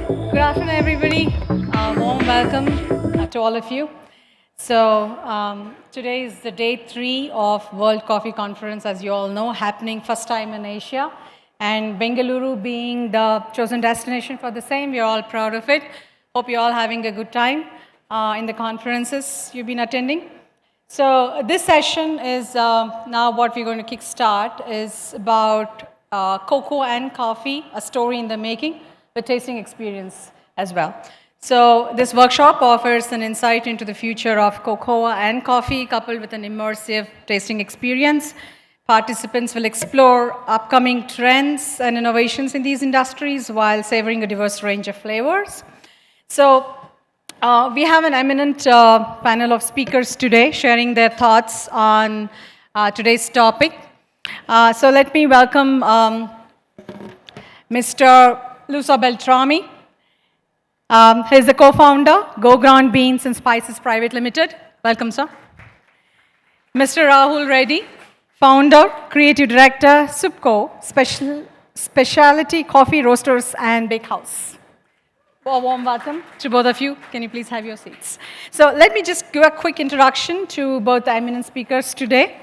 Good afternoon, everybody. Warm welcome to all of you. Today is the day 3 of World Coffee Conference, as you all know, happening first time in Asia. And Bengaluru being the chosen destination for the same, we're all proud of it. Hope you're all having a good time in the conferences you've been attending. So this session is now what we're going to kickstart is about cocoa and coffee, a story in the making, with tasting experience as well. So this workshop offers an insight into the future of cocoa and coffee coupled with an immersive tasting experience. Participants will explore upcoming trends and innovations in these industries while savoring a diverse range of flavors. So we have an eminent panel of speakers today sharing their thoughts on today's topic. So let me welcome Mr. Luca Beltrami. He's the co-founder, Go Ground Beans and Spices Private Limited. Welcome, sir. Mr. Rahul Reddy, founder, creative director, Supco, Specialty Coffee Roasters and Bakehouse. A warm welcome to both of you. Can you please have your seats? So let me just give a quick introduction to both the eminent speakers today.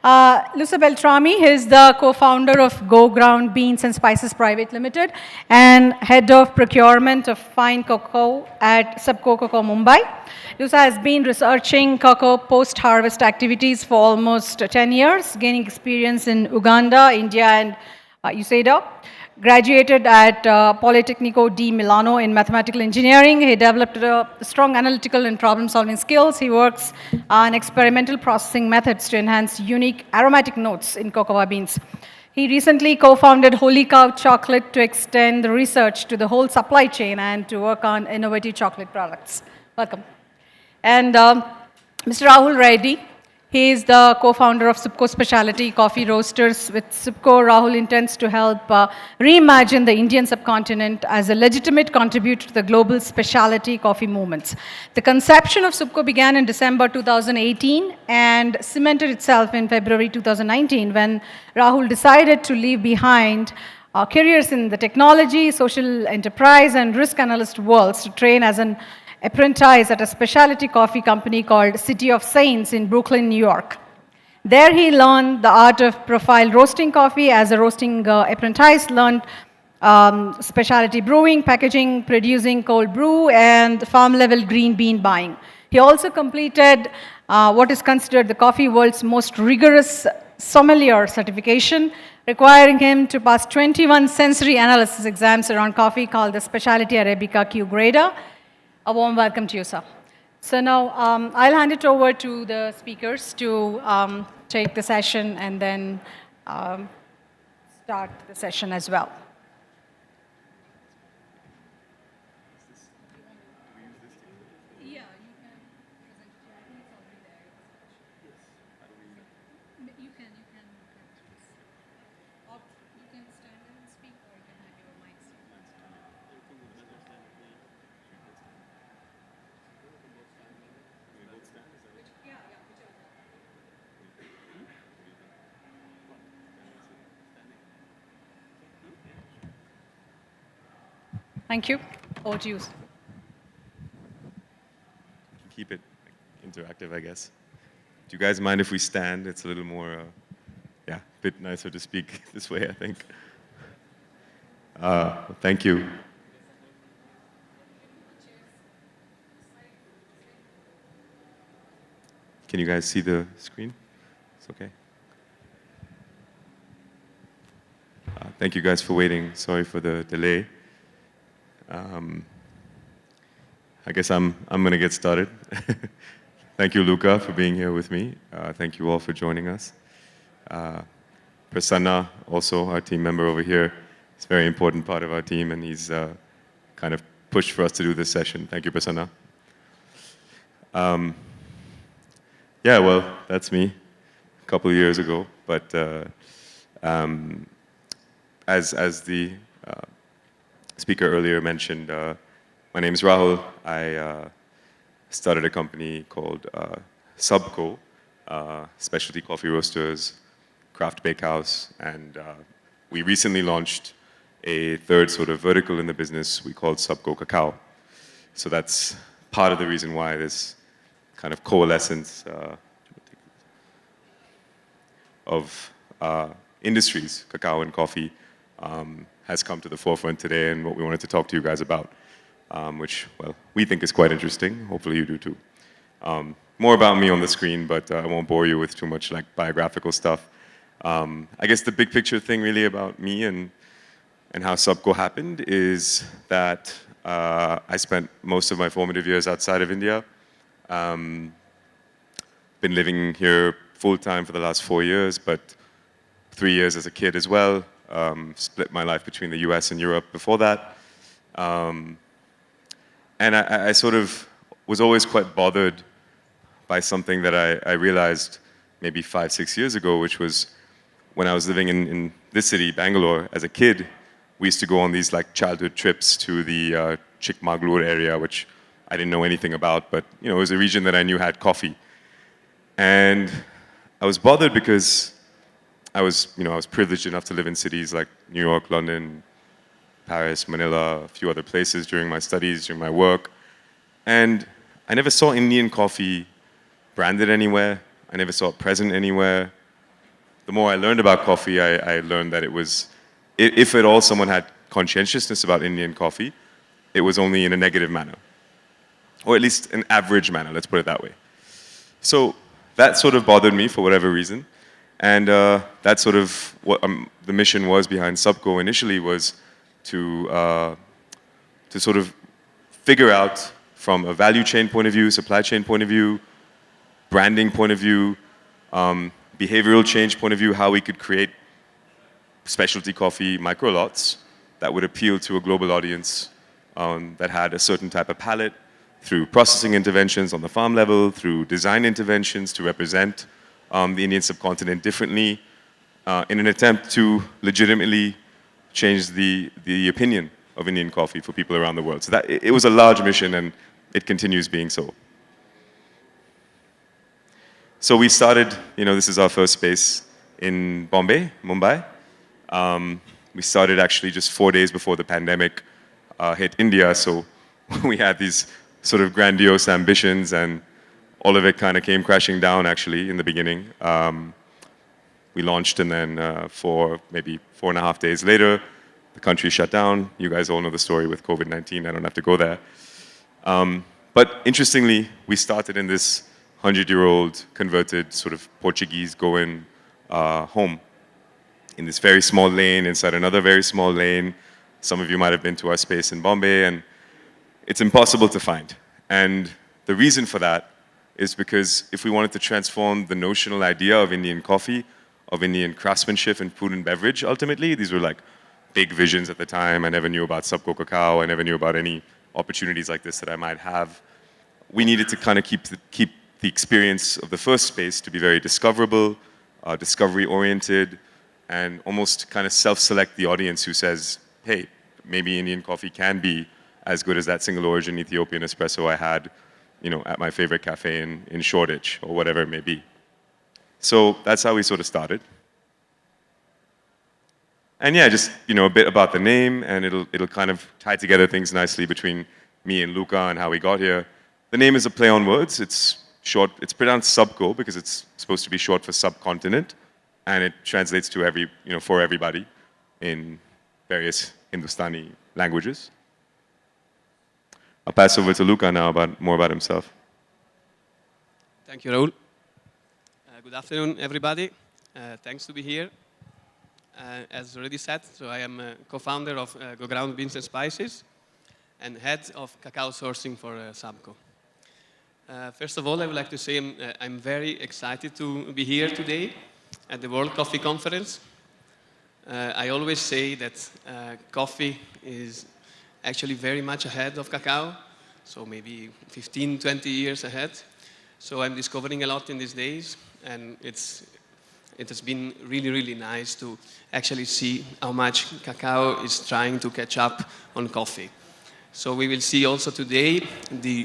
Luca Beltrami is the co-founder of Go Ground Beans and Spices Private Limited and head of procurement of fine cocoa at Supco Cocoa Mumbai. Luca has been researching cocoa post-harvest activities for almost 10 years, gaining experience in Uganda, India, and USAID. Graduated at Politecnico di Milano in mathematical engineering. He developed strong analytical and problem-solving skills. He works on experimental processing methods to enhance unique aromatic notes in cocoa beans. He recently co-founded Holy Cow Chocolate to extend the research to the whole supply chain and to work on innovative chocolate products. Welcome. And Mr. Rahul Reddy. He is the co-founder of Supco Specialty Coffee Roasters. With Supco, Rahul intends to help reimagine the Indian subcontinent as a legitimate contributor to the global specialty coffee movements. The conception of Supco began in December 2018 and cemented itself in February 2019 when Rahul decided to leave behind careers in the technology, social enterprise, and risk analyst worlds to train as an apprentice at a specialty coffee company called City of Saints in Brooklyn, New York. There he learned the art of profile roasting coffee. As a roasting apprentice, learned specialty brewing, packaging, producing cold brew, and farm-level green bean buying. He also completed what is considered the coffee world's most rigorous sommelier certification, requiring him to pass 21 sensory analysis exams around coffee called the Specialty Arabica Q Grader. A warm welcome to you, sir. So now I'll hand it over to the speakers to take the session and then start the session as well. Yeah, you can present it. I think it's already there. You can. Or you can stand and speak, or you can have your mics. Thank you. Over to you. Keep it interactive, I guess. Do you guys mind if we stand? It's a little more, a bit nicer to speak this way, I think. Thank you. Can you guys see the screen? It's okay. Thank you guys for waiting. Sorry for the delay. I guess I'm going to get started. Thank you, Luca, for being here with me. Thank you all for joining us. Prasanna, also our team member over here, is a very important part of our team, and he's kind of pushed for us to do this session. Thank you, Prasanna. Well, that's me a couple of years ago. But as the speaker earlier mentioned, my name is Rahul. I started a company called Supco, specialty coffee roasters, craft bakehouse, and we recently launched a third sort of vertical in the business we called Subco Cacao. So that's part of the reason why this kind of coalescence of industries, cacao and coffee, has come to the forefront today, and what we wanted to talk to you guys about, which, well, we think is quite interesting. Hopefully you do too. More about me on the screen, but I won't bore you with too much like biographical stuff. I guess the big picture thing really about me and how Subco happened is that I spent most of my formative years outside of India. Been living here full-time for the last 4 years, but 3 years as a kid as well. Split my life between the US and Europe before that. And I sort of was always quite bothered by something that I realized maybe 5, 6 years ago, which was when I was living in this city, Bangalore, as a kid, we used to go on these like childhood trips to the Chikmagalur area, which I didn't know anything about, but you know, it was a region that I knew had coffee. And I was bothered because I was privileged enough to live in cities like New York, London, Paris, Manila, a few other places during my studies, during my work. And I never saw Indian coffee branded anywhere. I never saw it present anywhere. The more I learned about coffee, I learned that it was, if at all someone had conscientiousness about Indian coffee, it was only in a negative manner. Or at least an average manner, let's put it that way. So that sort of bothered me for whatever reason. And that's sort of what the mission was behind Subco initially, was to sort of figure out from a value chain point of view, supply chain point of view, branding point of view, behavioral change point of view, how we could create specialty coffee micro lots that would appeal to a global audience that had a certain type of palate, through processing interventions on the farm level, through design interventions to represent the Indian subcontinent differently, in an attempt to legitimately change the opinion of Indian coffee for people around the world. So that it was a large mission, and it continues being so. So we started, this is our first space in Mumbai. We started actually just 4 days before the pandemic hit India, so we had these sort of grandiose ambitions, and all of it kind of came crashing down actually in the beginning. We launched, and then for maybe 4.5 days later, the country shut down. You guys all know the story with COVID-19. I don't have to go there. But interestingly, we started in this 100-year-old converted sort of Portuguese Goan home in this very small lane inside another very small lane. Some of you might have been to our space in Bombay, and it's impossible to find. And the reason for that is because if we wanted to transform the notional idea of Indian coffee, of Indian craftsmanship and food and beverage, ultimately, these were like big visions at the time. I never knew about Subco Cacao. I never knew about any opportunities like this that I might have. We needed to kind of keep the experience of the first space to be very discoverable, discovery-oriented, and almost kind of self-select the audience who says, hey, maybe Indian coffee can be as good as that single origin Ethiopian espresso I had, at my favorite cafe in Shoreditch, or whatever it may be. So that's how we sort of started. And yeah, just, a bit about the name, and it'll kind of tie together things nicely between me and Luca and how we got here. The name is a play on words. It's pronounced Subco because it's supposed to be short for subcontinent, and it translates to for everybody in various Hindustani languages. I'll pass over to Luca now more about himself. Thank you, Raul. Good afternoon, everybody. Thanks to be here. As already said, so I am a co-founder of Go Ground Beans and Spices and head of cacao sourcing for Subco. First of all, I would like to say I'm very excited to be here today at the World Coffee Conference. I always say that coffee is actually very much ahead of cacao, so maybe 15, 20 years ahead. So I'm discovering a lot in these days, and it has been really, really nice to actually see how much cacao is trying to catch up on coffee. So we will see also today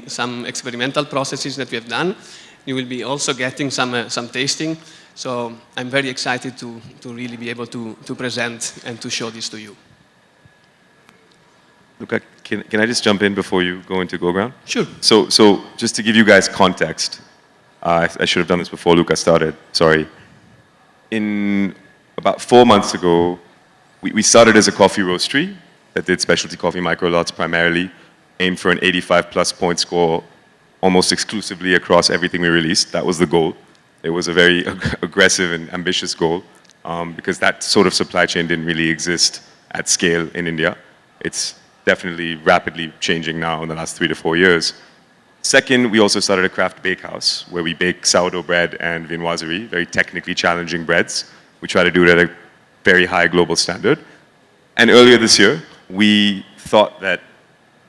some experimental processes that we have done. You will be also getting some tasting. So I'm very excited to really be able to present and to show this to you. Luca, can I just jump in before you go into Go Ground? Sure. So just to give you guys context, I should have done this before Luca started, sorry. In about 4 months ago, we started as a coffee roastery that did specialty coffee micro lots primarily, aimed for an 85 plus point score almost exclusively across everything we released. That was the goal. It was a very aggressive and ambitious goal because that sort of supply chain didn't really exist at scale in India. It's definitely rapidly changing now in the last 3 to 4 years. Second, we also started a craft bakehouse where we bake sourdough bread and viennoiserie, very technically challenging breads. We try to do it at a very high global standard. And earlier this year, we thought that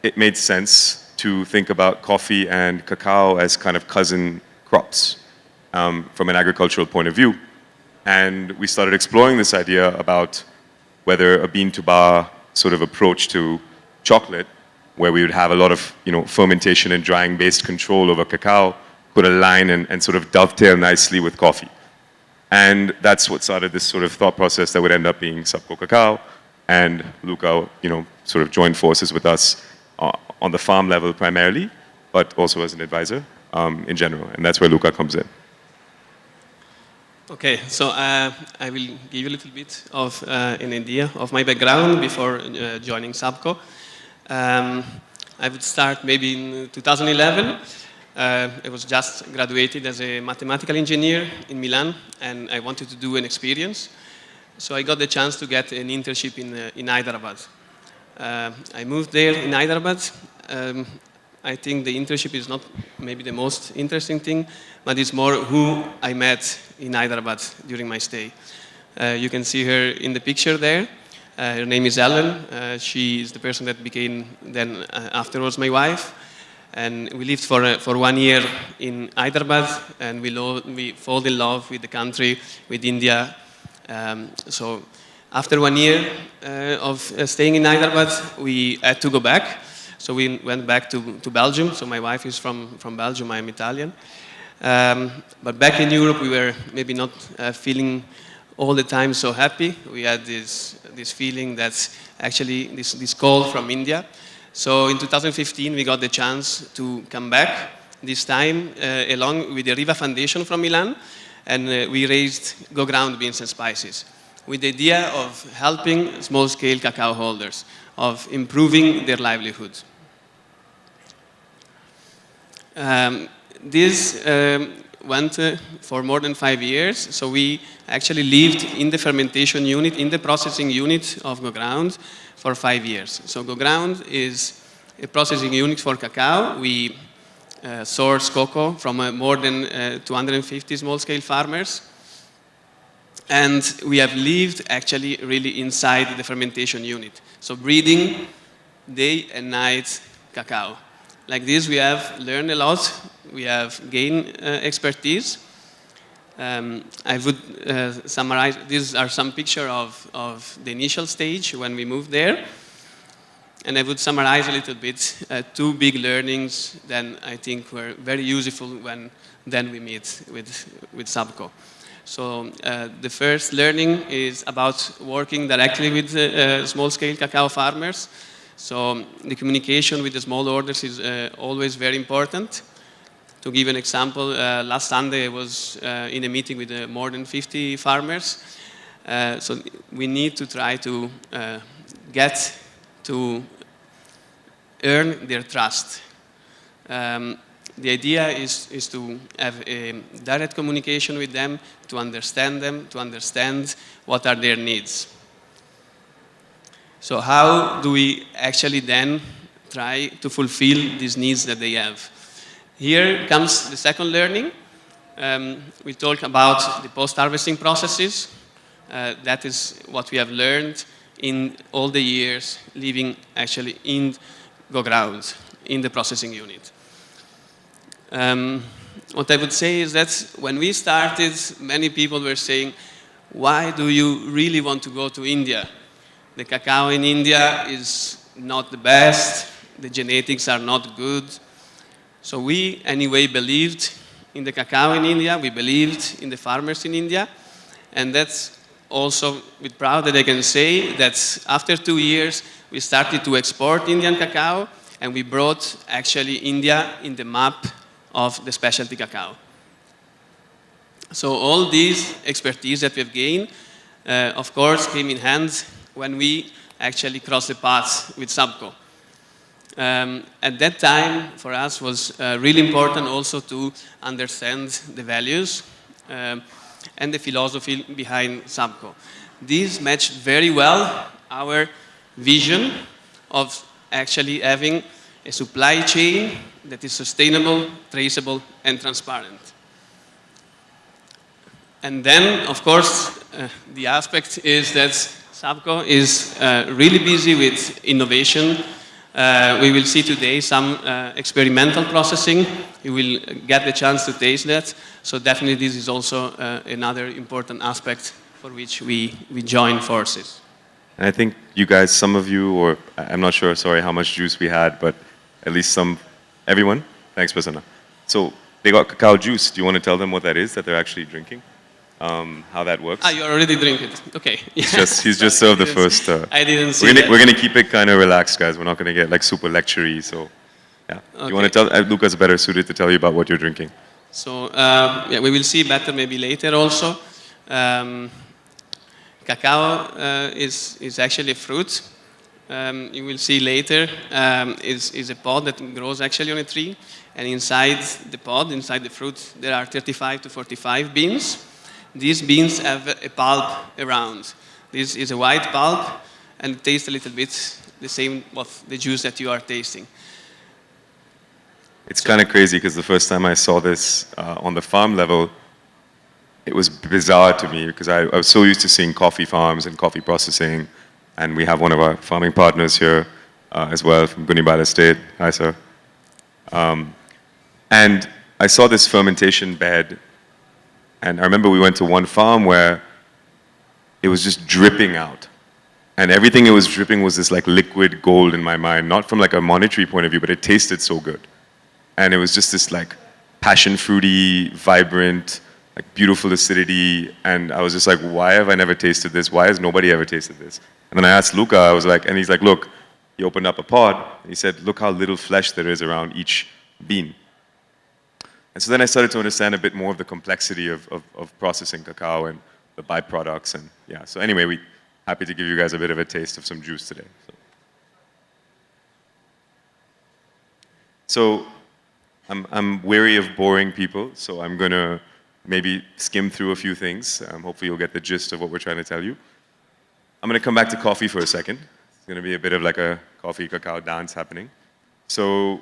it made sense to think about coffee and cacao as kind of cousin crops from an agricultural point of view. And we started exploring this idea about whether a bean to bar sort of approach to chocolate, where we would have a lot of fermentation and drying based control over cacao, could align and sort of dovetail nicely with coffee. And that's what started this sort of thought process that would end up being Sabco Cacao. And Luca, sort of joined forces with us on the farm level primarily, but also as an advisor in general. And that's where Luca comes in. Okay, so I will give you a little bit of an idea of my background before joining Sabco. I would start maybe in 2011. I was just graduated as a mathematical engineer in Milan, and I wanted to do an experience. So I got the chance to get an internship in Hyderabad. I moved there in Hyderabad. I think the internship is not maybe the most interesting thing, but it's more who I met in Hyderabad during my stay. You can see her in the picture there. Her name is Ellen. She is the person that became then afterwards my wife. And we lived for 1 year in Hyderabad, and we fall in love with the country, with India. So after 1 year of staying in Hyderabad, we had to go back. So we went back to Belgium. So my wife is from Belgium, I'm Italian. But back in Europe, we were maybe not feeling all the time so happy. We had this feeling that actually this call from India. So in 2015, we got the chance to come back, this time along with the Riva Foundation from Milan, and we raised Go Ground Beans and Spices with the idea of helping small-scale cacao holders, of improving their livelihood. This went for more than 5 years, so we actually lived in the fermentation unit, in the processing unit of Go Ground for 5 years. So Go Ground is a processing unit for cacao. We source cocoa from more than 250 small-scale farmers. And we have lived actually really inside the fermentation unit. So breeding day and night cacao. Like this, we have learned a lot. We have gained expertise. I would summarize, these are some pictures of the initial stage when we moved there. And I would summarize a little bit 2 big learnings that I think were very useful when then we meet with Sabco. So the first learning is about working directly with small-scale cacao farmers. So the communication with the small orders is always very important. To give an example, last Sunday I was in a meeting with more than 50 farmers. So we need to try to get to earn their trust. The idea is to have a direct communication with them, to understand what are their needs. So how do we actually then try to fulfill these needs that they have? Here comes the second learning. We talk about the post-harvesting processes. That is what we have learned in all the years living actually in Go Ground, in the processing unit. What I would say is that when we started, many people were saying, why do you really want to go to India? The cacao in India is not the best, the genetics are not good. So we, anyway, believed in the cacao in India, we believed in the farmers in India, and that's also with proud that I can say that after 2 years, we started to export Indian cacao, and we brought actually India in the map of the specialty cacao. So all these expertise that we've gained, of course, came in hands when we actually crossed the paths with Subco. At that time, for us, was really important also to understand the values and the philosophy behind Subco. These matched very well our vision of actually having a supply chain that is sustainable, traceable, and transparent. And then, of course, the aspect is that Subco is really busy with innovation. We will see today some experimental processing. You will get the chance to taste that. So definitely this is also another important aspect for which we join forces. And I think you guys, some of you, or I'm not sure, sorry, how much juice we had, but at least some, everyone? Thanks, Prasanna. So they got cacao juice. Do you want to tell them what that is that they're actually drinking? How that works? Ah, you already drink it. Okay. He's just served the first. I didn't see that. We're gonna keep it kind of relaxed, guys. We're not gonna get like super lectury. So, yeah. Okay. You want to tell? Luca's better suited to tell you about what you're drinking. So yeah, we will see better maybe later also. Cacao is actually a fruit. You will see later is a pod that grows actually on a tree, and inside the pod, inside the fruit, there are 35 to 45 beans. These beans have a pulp around. This is a white pulp, and it tastes a little bit the same of the juice that you are tasting. It's kind of crazy because the first time I saw this on the farm level, it was bizarre to me because I was so used to seeing coffee farms and coffee processing, and we have one of our farming partners here as well from Gunibal Estate. Hi, sir. And I saw this fermentation bed, and I remember we went to one farm where it was just dripping out. And everything it was dripping was this like liquid gold in my mind, not from like a monetary point of view, but it tasted so good. And it was just this like passion fruity, vibrant, like beautiful acidity. And I was just like, why have I never tasted this? Why has nobody ever tasted this? And then I asked Luca, I was like, and he's like, look, he opened up a pod. And he said, look how little flesh there is around each bean. And so then I started to understand a bit more of the complexity of processing cacao and the byproducts. And yeah, so anyway, we're happy to give you guys a bit of a taste of some juice today. So I'm wary of boring people, so I'm going to maybe skim through a few things. Hopefully you'll get the gist of what we're trying to tell you. I'm going to come back to coffee for a second. It's going to be a bit of like a coffee cacao dance happening. So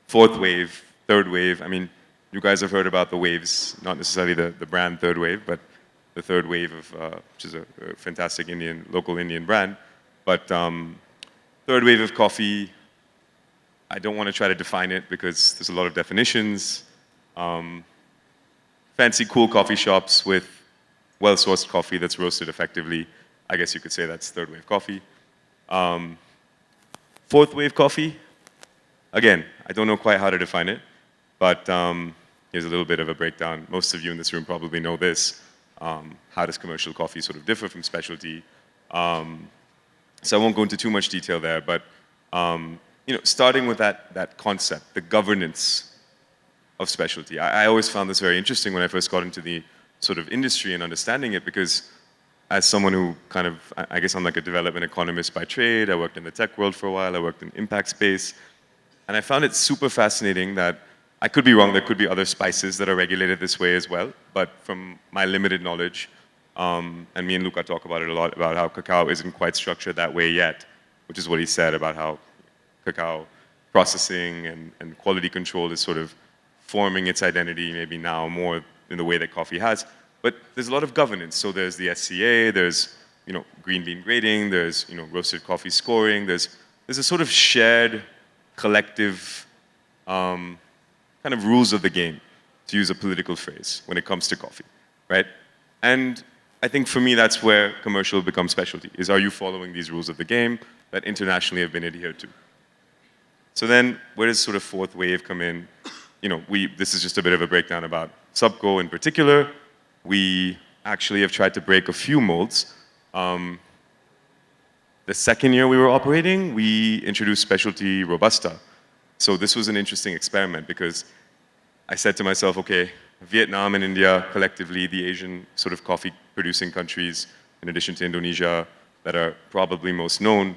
fourth wave, third wave, I mean, you guys have heard about the waves, not necessarily the brand Third Wave, but the third wave of, which is a fantastic local Indian brand. But third wave of coffee, I don't want to try to define it because there's a lot of definitions. Fancy, cool coffee shops with well-sourced coffee that's roasted effectively. I guess you could say that's third wave coffee. Fourth wave coffee, again, I don't know quite how to define it, but here's a little bit of a breakdown. Most of you in this room probably know this. How does commercial coffee sort of differ from specialty? So I won't go into too much detail there, but you know, starting with that concept, the governance of specialty. I always found this very interesting when I first got into the sort of industry and understanding it, because as someone who kind of, I guess I'm like a development economist by trade, I worked in the tech world for a while, I worked in impact space, and I found it super fascinating that, I could be wrong, there could be other spices that are regulated this way as well, but from my limited knowledge, and me and Luca talk about it a lot, about how cacao isn't quite structured that way yet, which is what he said about how cacao processing and quality control is sort of forming its identity maybe now more in the way that coffee has. But there's a lot of governance. So there's the SCA, there's green bean grading, there's roasted coffee scoring, there's a sort of shared collective kind of rules of the game, to use a political phrase, when it comes to coffee, right? And I think for me that's where commercial becomes specialty, is are you following these rules of the game that internationally have been adhered to? So then, where does sort of fourth wave come in? This is just a bit of a breakdown about Subco in particular. We actually have tried to break a few molds. The second year we were operating, we introduced specialty Robusta. So this was an interesting experiment because I said to myself, okay, Vietnam and India, collectively the Asian sort of coffee producing countries, in addition to Indonesia, that are probably most known,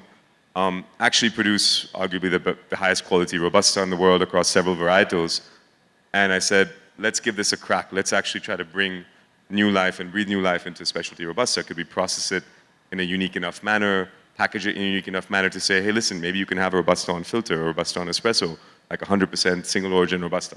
actually produce arguably the highest quality Robusta in the world across several varietals. And I said, let's give this a crack. Let's actually try to bring new life and breathe new life into specialty Robusta. Could we process it in a unique enough manner, package it in a unique enough manner to say, hey, listen, maybe you can have a Robusta on filter or Robusta on espresso, like 100% single origin Robusta.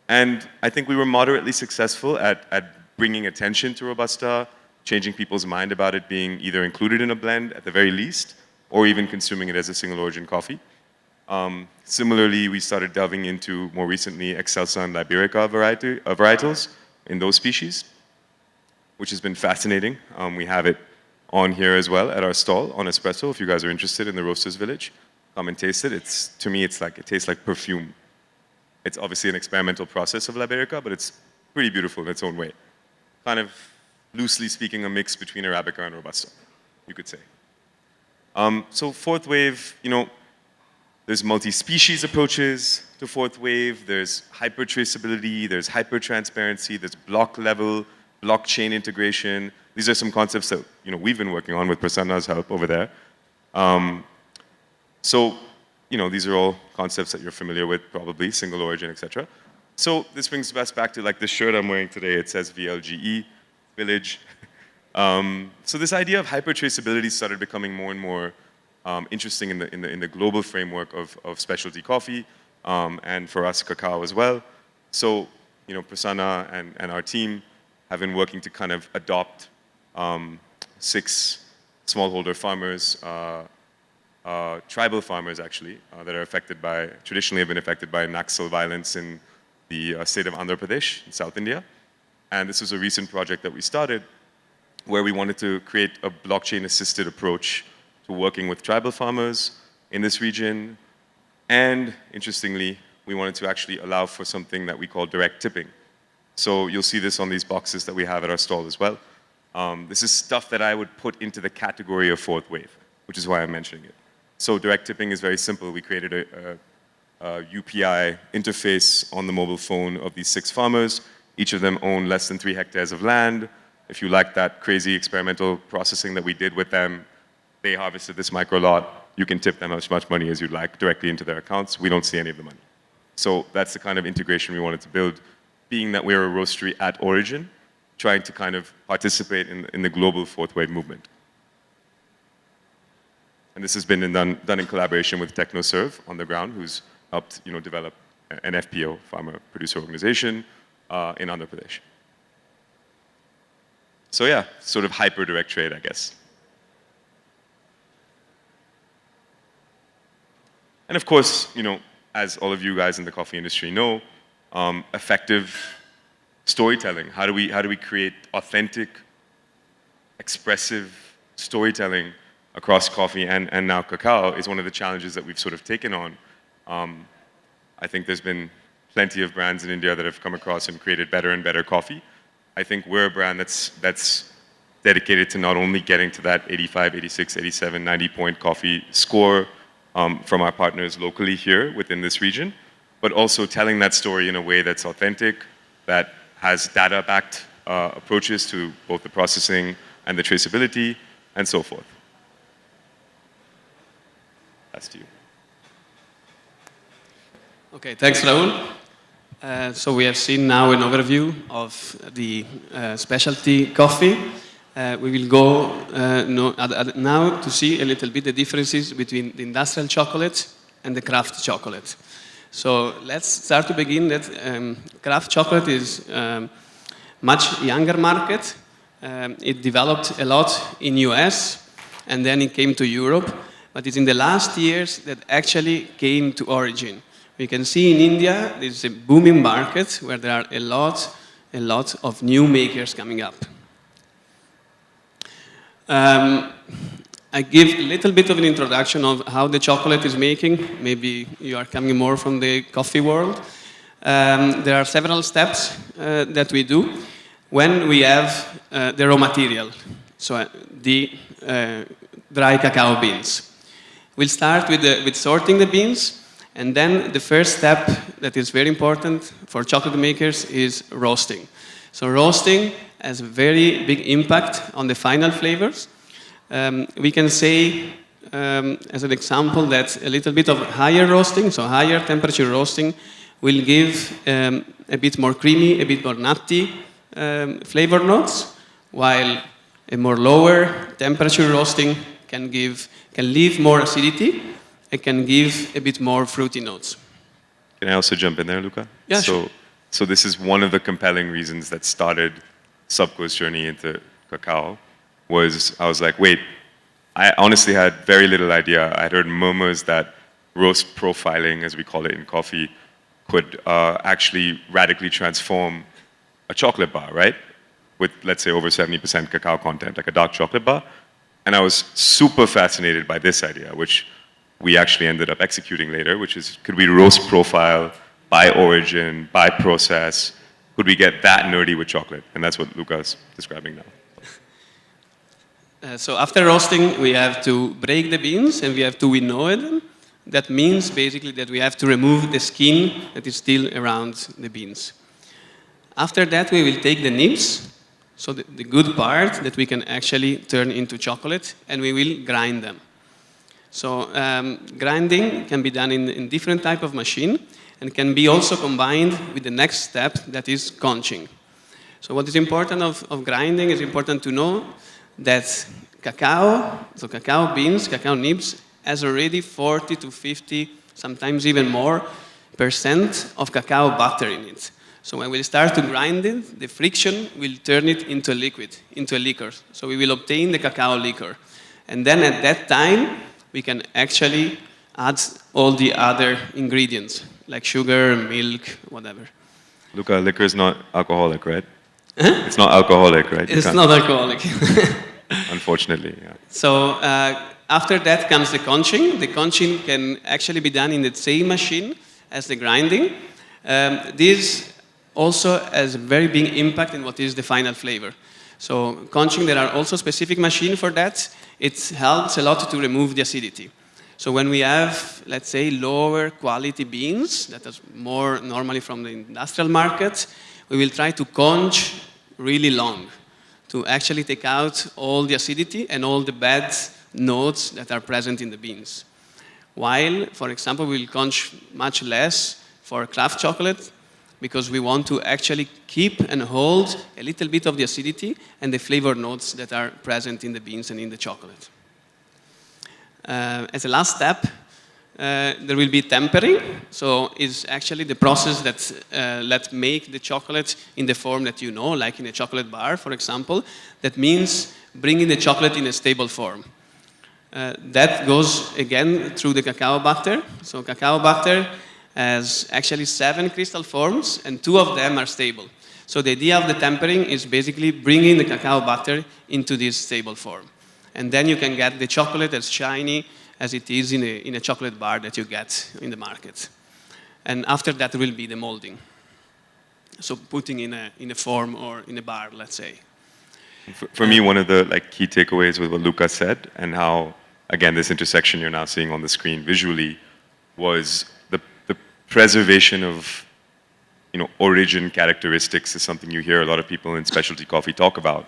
And I think we were moderately successful at bringing attention to Robusta, changing people's mind about it being either included in a blend at the very least, or even consuming it as a single origin coffee. Similarly, we started delving into, more recently, Excelsa and Liberica varietals in those species, which has been fascinating. We have it on here as well at our stall on espresso. If you guys are interested in the Roasters Village, come and taste it. To me, it tastes like perfume. It's obviously an experimental process of Liberica, but it's pretty beautiful in its own way. Kind of, loosely speaking, a mix between Arabica and Robusta, you could say. So fourth wave, there's multi-species approaches to fourth wave, there's hyper-traceability, there's hyper-transparency, there's block level, blockchain integration. These are some concepts that we've been working on with Prasanna's help over there. These are all concepts that you're familiar with, probably, single origin, etc. So this brings us back to like this shirt I'm wearing today. It says VLGE, Village. So this idea of hyper-traceability started becoming more and more interesting in the global framework of specialty coffee, and for us, cacao as well. So, Prasanna and our team have been working to kind of adopt 6 smallholder farmers, tribal farmers actually, that are traditionally have been affected by Naxal violence in the state of Andhra Pradesh in South India. And this was a recent project that we started where we wanted to create a blockchain-assisted approach to working with tribal farmers in this region. And interestingly, we wanted to actually allow for something that we call direct tipping. So you'll see this on these boxes that we have at our stall as well. This is stuff that I would put into the category of fourth wave, which is why I'm mentioning it. So direct tipping is very simple. We created a UPI interface on the mobile phone of these 6 farmers. Each of them own less than 3 hectares of land. If you like that crazy experimental processing that we did with them, they harvested this micro lot. You can tip them as much money as you'd like directly into their accounts. We don't see any of the money. So that's the kind of integration we wanted to build, being that we're a roastery at origin, trying to kind of participate in the global fourth wave movement. And this has been done in collaboration with TechnoServe on the ground, who's helped develop an FPO, farmer producer organization, in Andhra Pradesh. So yeah, sort of hyper direct trade, I guess. And of course, as all of you guys in the coffee industry know, effective storytelling. How do we create authentic, expressive storytelling across coffee and now cacao is one of the challenges that we've sort of taken on. I think there's been plenty of brands in India that have come across and created better and better coffee. I think we're a brand that's dedicated to not only getting to that 85, 86, 87, 90 point coffee score from our partners locally here within this region, but also telling that story in a way that's authentic, that has data-backed approaches to both the processing and the traceability, and so forth. That's to you. Okay, thanks, Raul. So we have seen now an overview of the specialty coffee. We will go now to see a little bit the differences between the industrial chocolate and the craft chocolate. So let's start to begin that craft chocolate is much younger market. It developed a lot in US and then it came to Europe, but it's in the last years that actually came to origin. We can see in India, there's a booming market where there are a lot of new makers coming up. I give a little bit of an introduction of how the chocolate is making. Maybe you are coming more from the coffee world. There are several steps that we do when we have the raw material. So the dry cacao beans. We'll start with sorting the beans, and then the first step that is very important for chocolate makers is roasting. So roasting has a very big impact on the final flavors. We can say, as an example, that a little bit of higher roasting, so higher temperature roasting, will give a bit more creamy, a bit more nutty flavor notes, while a more lower temperature roasting can leave more acidity. It can give a bit more fruity notes. Can I also jump in there, Luca? Yeah, so, sure. So this is one of the compelling reasons that started Subco's journey into cacao. I was like, wait, I honestly had very little idea. I'd heard murmurs that roast profiling, as we call it in coffee, could actually radically transform a chocolate bar, right? With, let's say, over 70% cacao content, like a dark chocolate bar. And I was super fascinated by this idea, which we actually ended up executing later, which is, could we roast profile by origin, by process? Could we get that nerdy with chocolate? And that's what Luca's describing now. So after roasting, we have to break the beans and we have to winnow them. That means basically that we have to remove the skin that is still around the beans. After that, we will take the nibs, so the good part that we can actually turn into chocolate, and we will grind them. So grinding can be done in different type of machine and can be also combined with the next step, that is conching. So what is important of grinding is important to know that cacao beans, cacao nibs, has already 40 to 50, sometimes even more, % of cacao butter in it. So when we start to grind it, the friction will turn it into a liquid, into a liquor. So we will obtain the cacao liquor. And then at that time, we can actually add all the other ingredients, like sugar, milk, whatever. Luca, liquor is not alcoholic, right? It's not alcoholic, right? It's not alcoholic. Unfortunately, yeah. So after that comes the conching. The conching can actually be done in the same machine as the grinding. This also has a very big impact in what is the final flavor. So conching, there are also specific machines for that. It helps a lot to remove the acidity. So when we have, let's say, lower quality beans, that is more normally from the industrial market, we will try to conch really long to actually take out all the acidity and all the bad notes that are present in the beans. While, for example, we will conch much less for craft chocolate because we want to actually keep and hold a little bit of the acidity and the flavor notes that are present in the beans and in the chocolate. As a last step, there will be tempering. So it's actually the process that make the chocolate in the form that you know, like in a chocolate bar, for example. That means bringing the chocolate in a stable form. That goes again through the cacao butter. So cacao butter has actually 7 crystal forms, and 2 of them are stable. So the idea of the tempering is basically bringing the cacao butter into this stable form. And then you can get the chocolate as shiny as it is in a chocolate bar that you get in the market. And after that will be the molding. So putting in a form or in a bar, let's say. For me, one of the key takeaways with what Luca said and how, again, this intersection you're now seeing on the screen visually was the preservation of origin characteristics is something you hear a lot of people in specialty coffee talk about,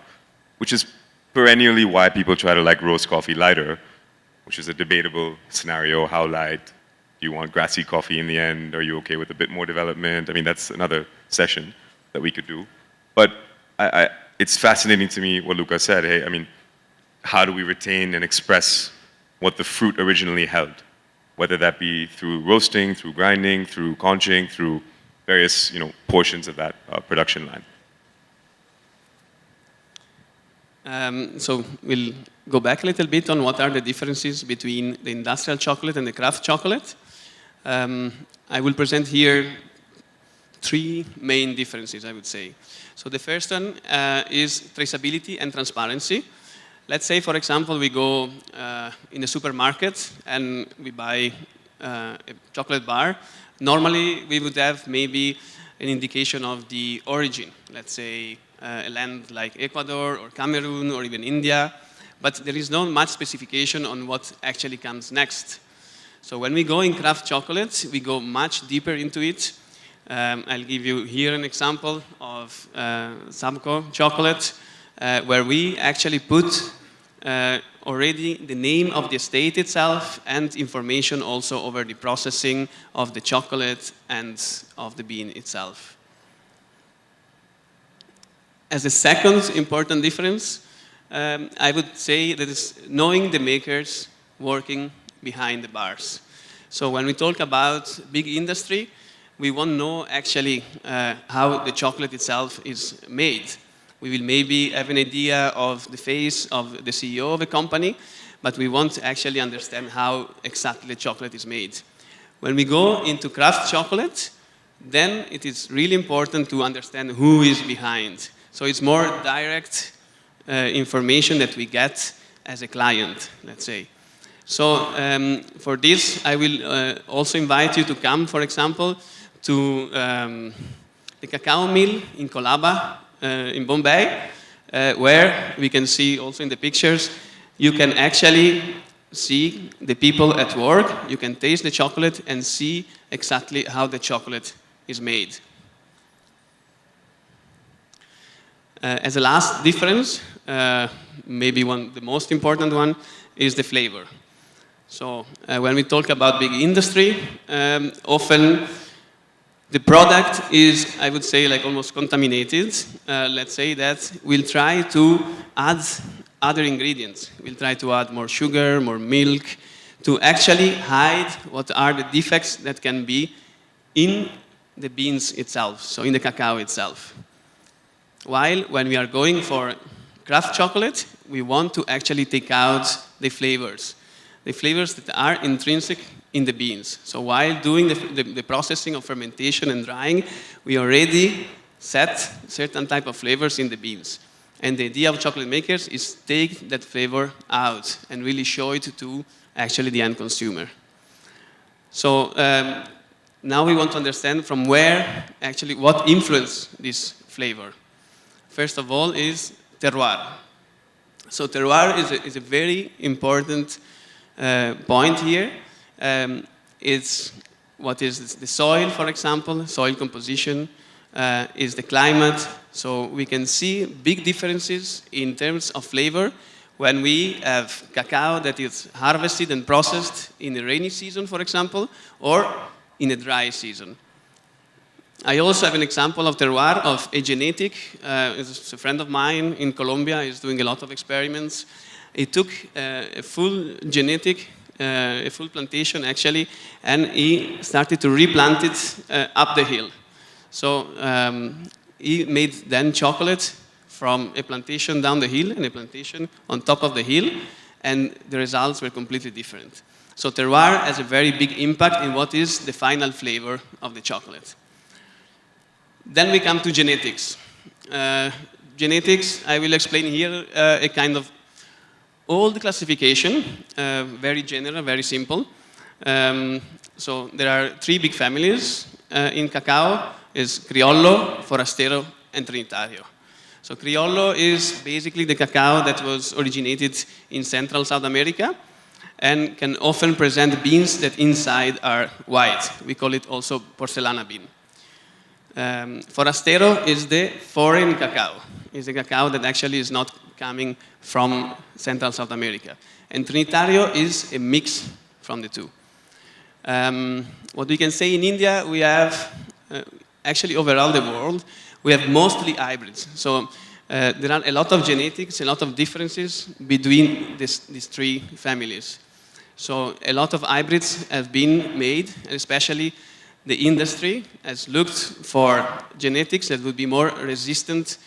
which is perennially why people try to roast coffee lighter, which is a debatable scenario. How light? Do you want grassy coffee in the end? Are you okay with a bit more development? I mean, that's another session that we could do. But it's fascinating to me what Luca said. Hey, I mean, how do we retain and express what the fruit originally held? Whether that be through roasting, through grinding, through conching, through various portions of that production line. So we'll go back a little bit on what are the differences between the industrial chocolate and the craft chocolate. I will present here 3 main differences, I would say. So the first one is traceability and transparency. Let's say, for example, we go in a supermarket and we buy a chocolate bar. Normally, we would have maybe an indication of the origin. Let's say a land like Ecuador or Cameroon or even India. but there is not much specification on what actually comes next. So when we go in craft chocolate, we go much deeper into it. I'll give you here an example of Samco chocolate, where we actually put already the name of the estate itself and information also over the processing of the chocolate and of the bean itself. As a second important difference, I would say that is knowing the makers working behind the bars. So when we talk about big industry, we won't know actually how the chocolate itself is made. We will maybe have an idea of the face of the CEO of a company, but we won't actually understand how exactly the chocolate is made. When we go into craft chocolate, then it is really important to understand who is behind. So it's more direct information that we get as a client, let's say. So for this, I will also invite you to come, for example, to the cacao mill in Colaba, in Bombay, where we can see also in the pictures, you can actually see the people at work, you can taste the chocolate and see exactly how the chocolate is made. As a last difference, maybe the most important one, is the flavor. So when we talk about big industry, often the product is, I would say, like almost contaminated. Let's say that we'll try to add other ingredients. We'll try to add more sugar, more milk, to actually hide what are the defects that can be in the beans itself, so in the cacao itself. While when we are going for craft chocolate, we want to actually take out the flavors that are intrinsic in the beans. So while doing the processing of fermentation and drying, we already set certain type of flavors in the beans. And the idea of chocolate makers is take that flavor out and really show it to actually the end consumer. So now we want to understand from where actually what influenced this flavor. First of all is terroir. So terroir is a very important point here. It's what is the soil, for example, soil composition, is the climate. So we can see big differences in terms of flavor when we have cacao that is harvested and processed in the rainy season, for example, or in a dry season. I also have an example of terroir of a genetic. It's a friend of mine in Colombia. He's doing a lot of experiments. He took a full genetic, a full plantation actually, and he started to replant it up the hill. So he made then chocolate from a plantation down the hill and a plantation on top of the hill, and the results were completely different. So terroir has a very big impact in what is the final flavor of the chocolate. Then we come to genetics. Genetics, I will explain here a kind of old classification, very general, very simple. So there are three big families in cacao, is Criollo, Forastero, and Trinitario. So Criollo is basically the cacao that was originated in Central South America and can often present beans that inside are white. We call it also porcelana bean. Forastero is the foreign cacao. It's a cacao that actually is not coming from Central South America. And Trinitario is a mix from the two. What we can say in India, we have, actually overall the world, we have mostly hybrids. So there are a lot of genetics, a lot of differences between these three families. So a lot of hybrids have been made, and especially the industry has looked for genetics that would be more resistant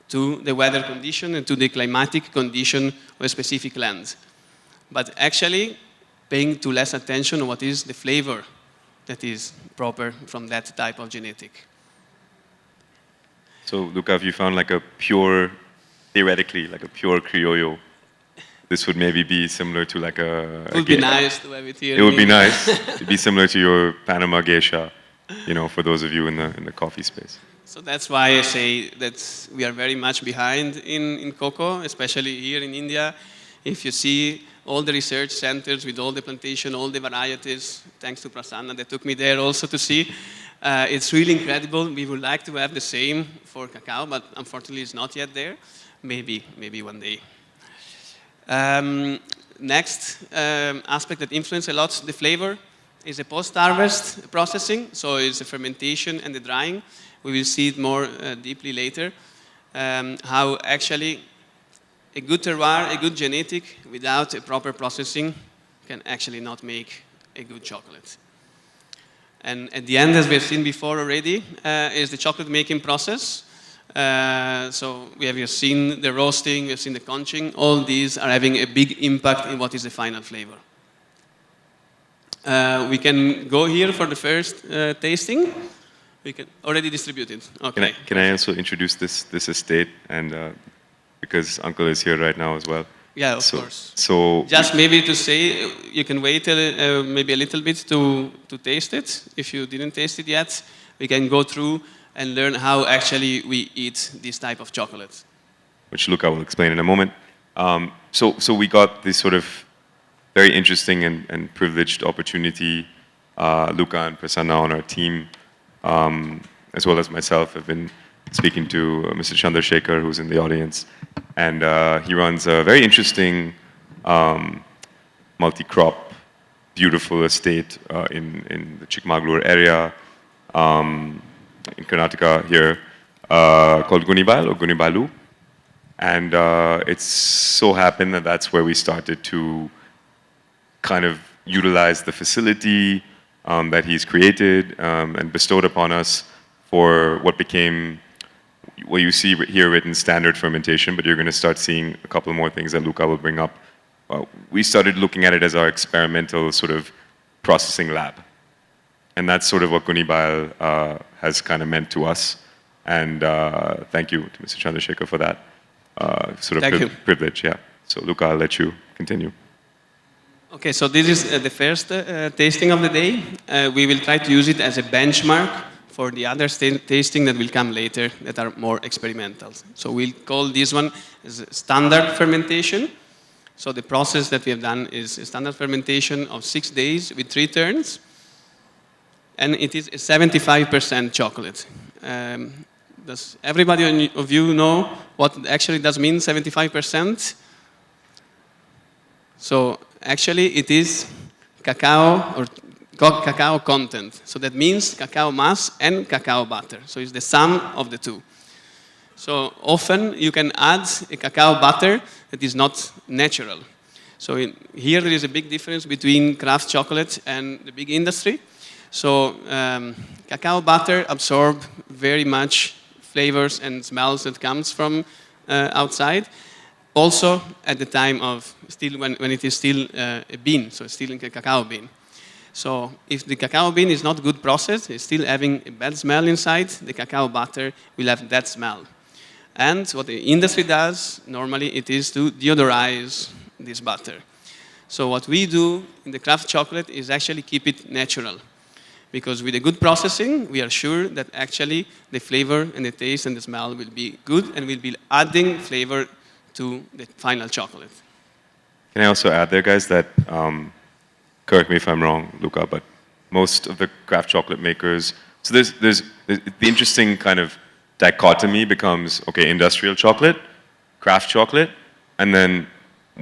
to the weather condition and to the climatic condition of a specific land. But actually paying too less attention on what is the flavor that is proper from that type of genetic. So, Luca, if you found like a pure, theoretically, like a pure Criollo, this would maybe be similar to like a... It would be nice to have it here. It would be nice to be similar to your Panama geisha, you know, for those of you in the coffee space. So that's why I say that we are very much behind in cocoa, especially here in India. if you see all the research centers with all the plantation, all the varieties, thanks to Prasanna that took me there also to see, it's really incredible. We would like to have the same for cacao, but unfortunately it's not yet there. Maybe one day. Next aspect that influences a lot the flavor is the post-harvest processing. So it's the fermentation and the drying. We will see it more deeply later. How actually a good terroir, a good genetic, without a proper processing, can actually not make a good chocolate. And at the end, as we've seen before already, is the chocolate making process. So we have seen the roasting, we've seen the conching. All these are having a big impact in what is the final flavor. We can go here for the first tasting. We can already distribute it. Okay. Can I also introduce this estate, and because Uncle is here right now as well. Yeah, of course. So just maybe to say, you can wait maybe a little bit to taste it. If you didn't taste it yet, we can go through and learn how actually we eat this type of chocolate. Which Luca will explain in a moment. So we got this sort of very interesting and privileged opportunity. Luca and Prasanna on our team, as well as myself, have been speaking to Mr. Chandrasekhar, who's in the audience. And he runs a very interesting multi-crop, beautiful estate in the Chikmagalur area, in Karnataka here, called Gunibal or Gunibalu. And it's so happened that that's where we started to kind of utilize the facility that he's created and bestowed upon us for what became, what you see here written, standard fermentation, but you're going to start seeing a couple more things that Luca will bring up. We started looking at it as our experimental sort of processing lab. And that's sort of what Gunibal has kind of meant to us. And thank you to Mr. Chandrasekhar for that sort of privilege. Yeah. So Luca, I'll let you continue. Okay, so this is the first tasting of the day. We will try to use it as a benchmark for the other tasting that will come later that are more experimental. So we'll call this one as standard fermentation. So the process that we have done is a standard fermentation of 6 days with 3 turns. And it is a 75% chocolate. Does everybody of you know what actually does mean 75%? So actually it is cacao or cacao content. So that means cacao mass and cacao butter. So it's the sum of the two. So often you can add a cacao butter that is not natural. So here there is a big difference between craft chocolate and the big industry. So cacao butter absorbs very much flavors and smells that comes from outside. Also at the time of when it is still a bean, so still in a cacao bean. So if the cacao bean is not good processed, it's still having a bad smell inside, the cacao butter will have that smell. And what the industry does, normally it is to deodorize this butter. So what we do in the craft chocolate is actually keep it natural. Because with a good processing, we are sure that actually the flavor and the taste and the smell will be good and will be adding flavor to the final chocolate. Can I also add there, guys, that, correct me if I'm wrong, Luca, but most of the craft chocolate makers, so there's the interesting kind of dichotomy becomes, okay, industrial chocolate, craft chocolate, and then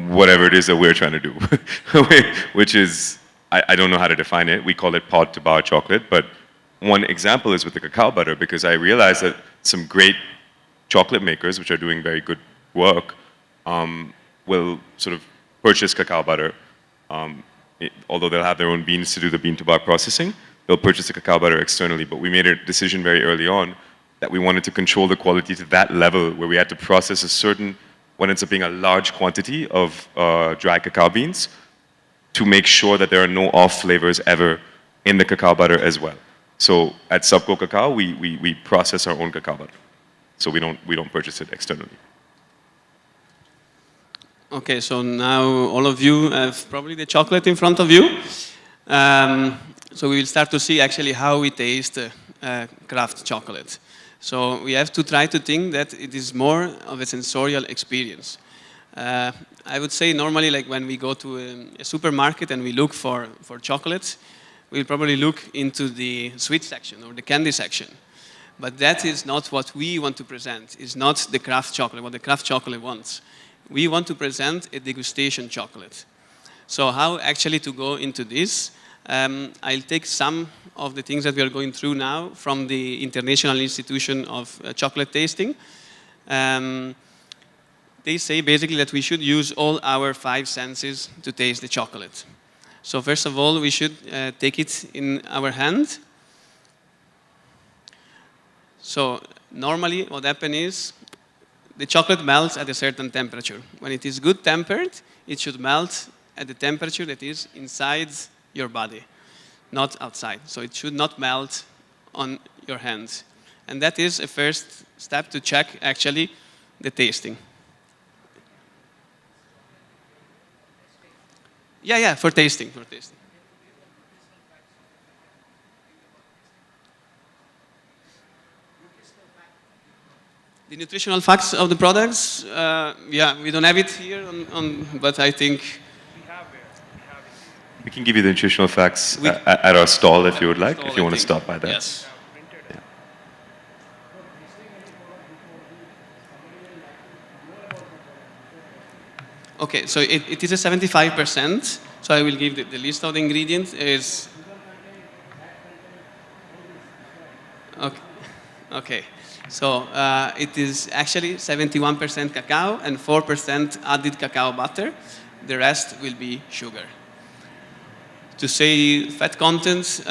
whatever it is that we're trying to do, which is, I don't know how to define it. We call it pod to bar chocolate, but one example is with the cacao butter, because I realized that some great chocolate makers, which are doing very good work, will sort of purchase cacao butter. Although they'll have their own beans to do the bean to bar processing, they'll purchase the cacao butter externally. But we made a decision very early on that we wanted to control the quality to that level where we had to process a certain, what ends up being a large quantity of dry cacao beans to make sure that there are no off flavors ever in the cacao butter as well. So at Subco Cacao, we process our own cacao butter. So we don't purchase it externally. Okay, so now all of you have probably the chocolate in front of you. So we will start to see actually how we taste craft chocolate. So we have to try to think that it is more of a sensorial experience. I would say normally, like when we go to a supermarket and we look for chocolates, we'll probably look into the sweet section or the candy section. But that is not what we want to present. It's not the craft chocolate, what the craft chocolate wants. We want to present a degustation chocolate. So how actually to go into this? I'll take some of the things that we are going through now from the International Institution of Chocolate Tasting. They say basically that we should use all our 5 senses to taste the chocolate. So first of all, we should take it in our hand. So normally what happens is the chocolate melts at a certain temperature. When it is good tempered, it should melt at the temperature that is inside your body, not outside. So it should not melt on your hands. And that is a first step to check actually the tasting. Yeah, for tasting. The nutritional facts of the products, yeah, we don't have it here, but I think We can give you the nutritional facts We- at our stall if you would like, stall, if you I want to think. stop by there. Yes. Okay, so it is a 75%. So I will give the list of the ingredients is. Okay. Okay. So it is actually 71% cacao and 4% added cacao butter. The rest will be sugar. To say fat content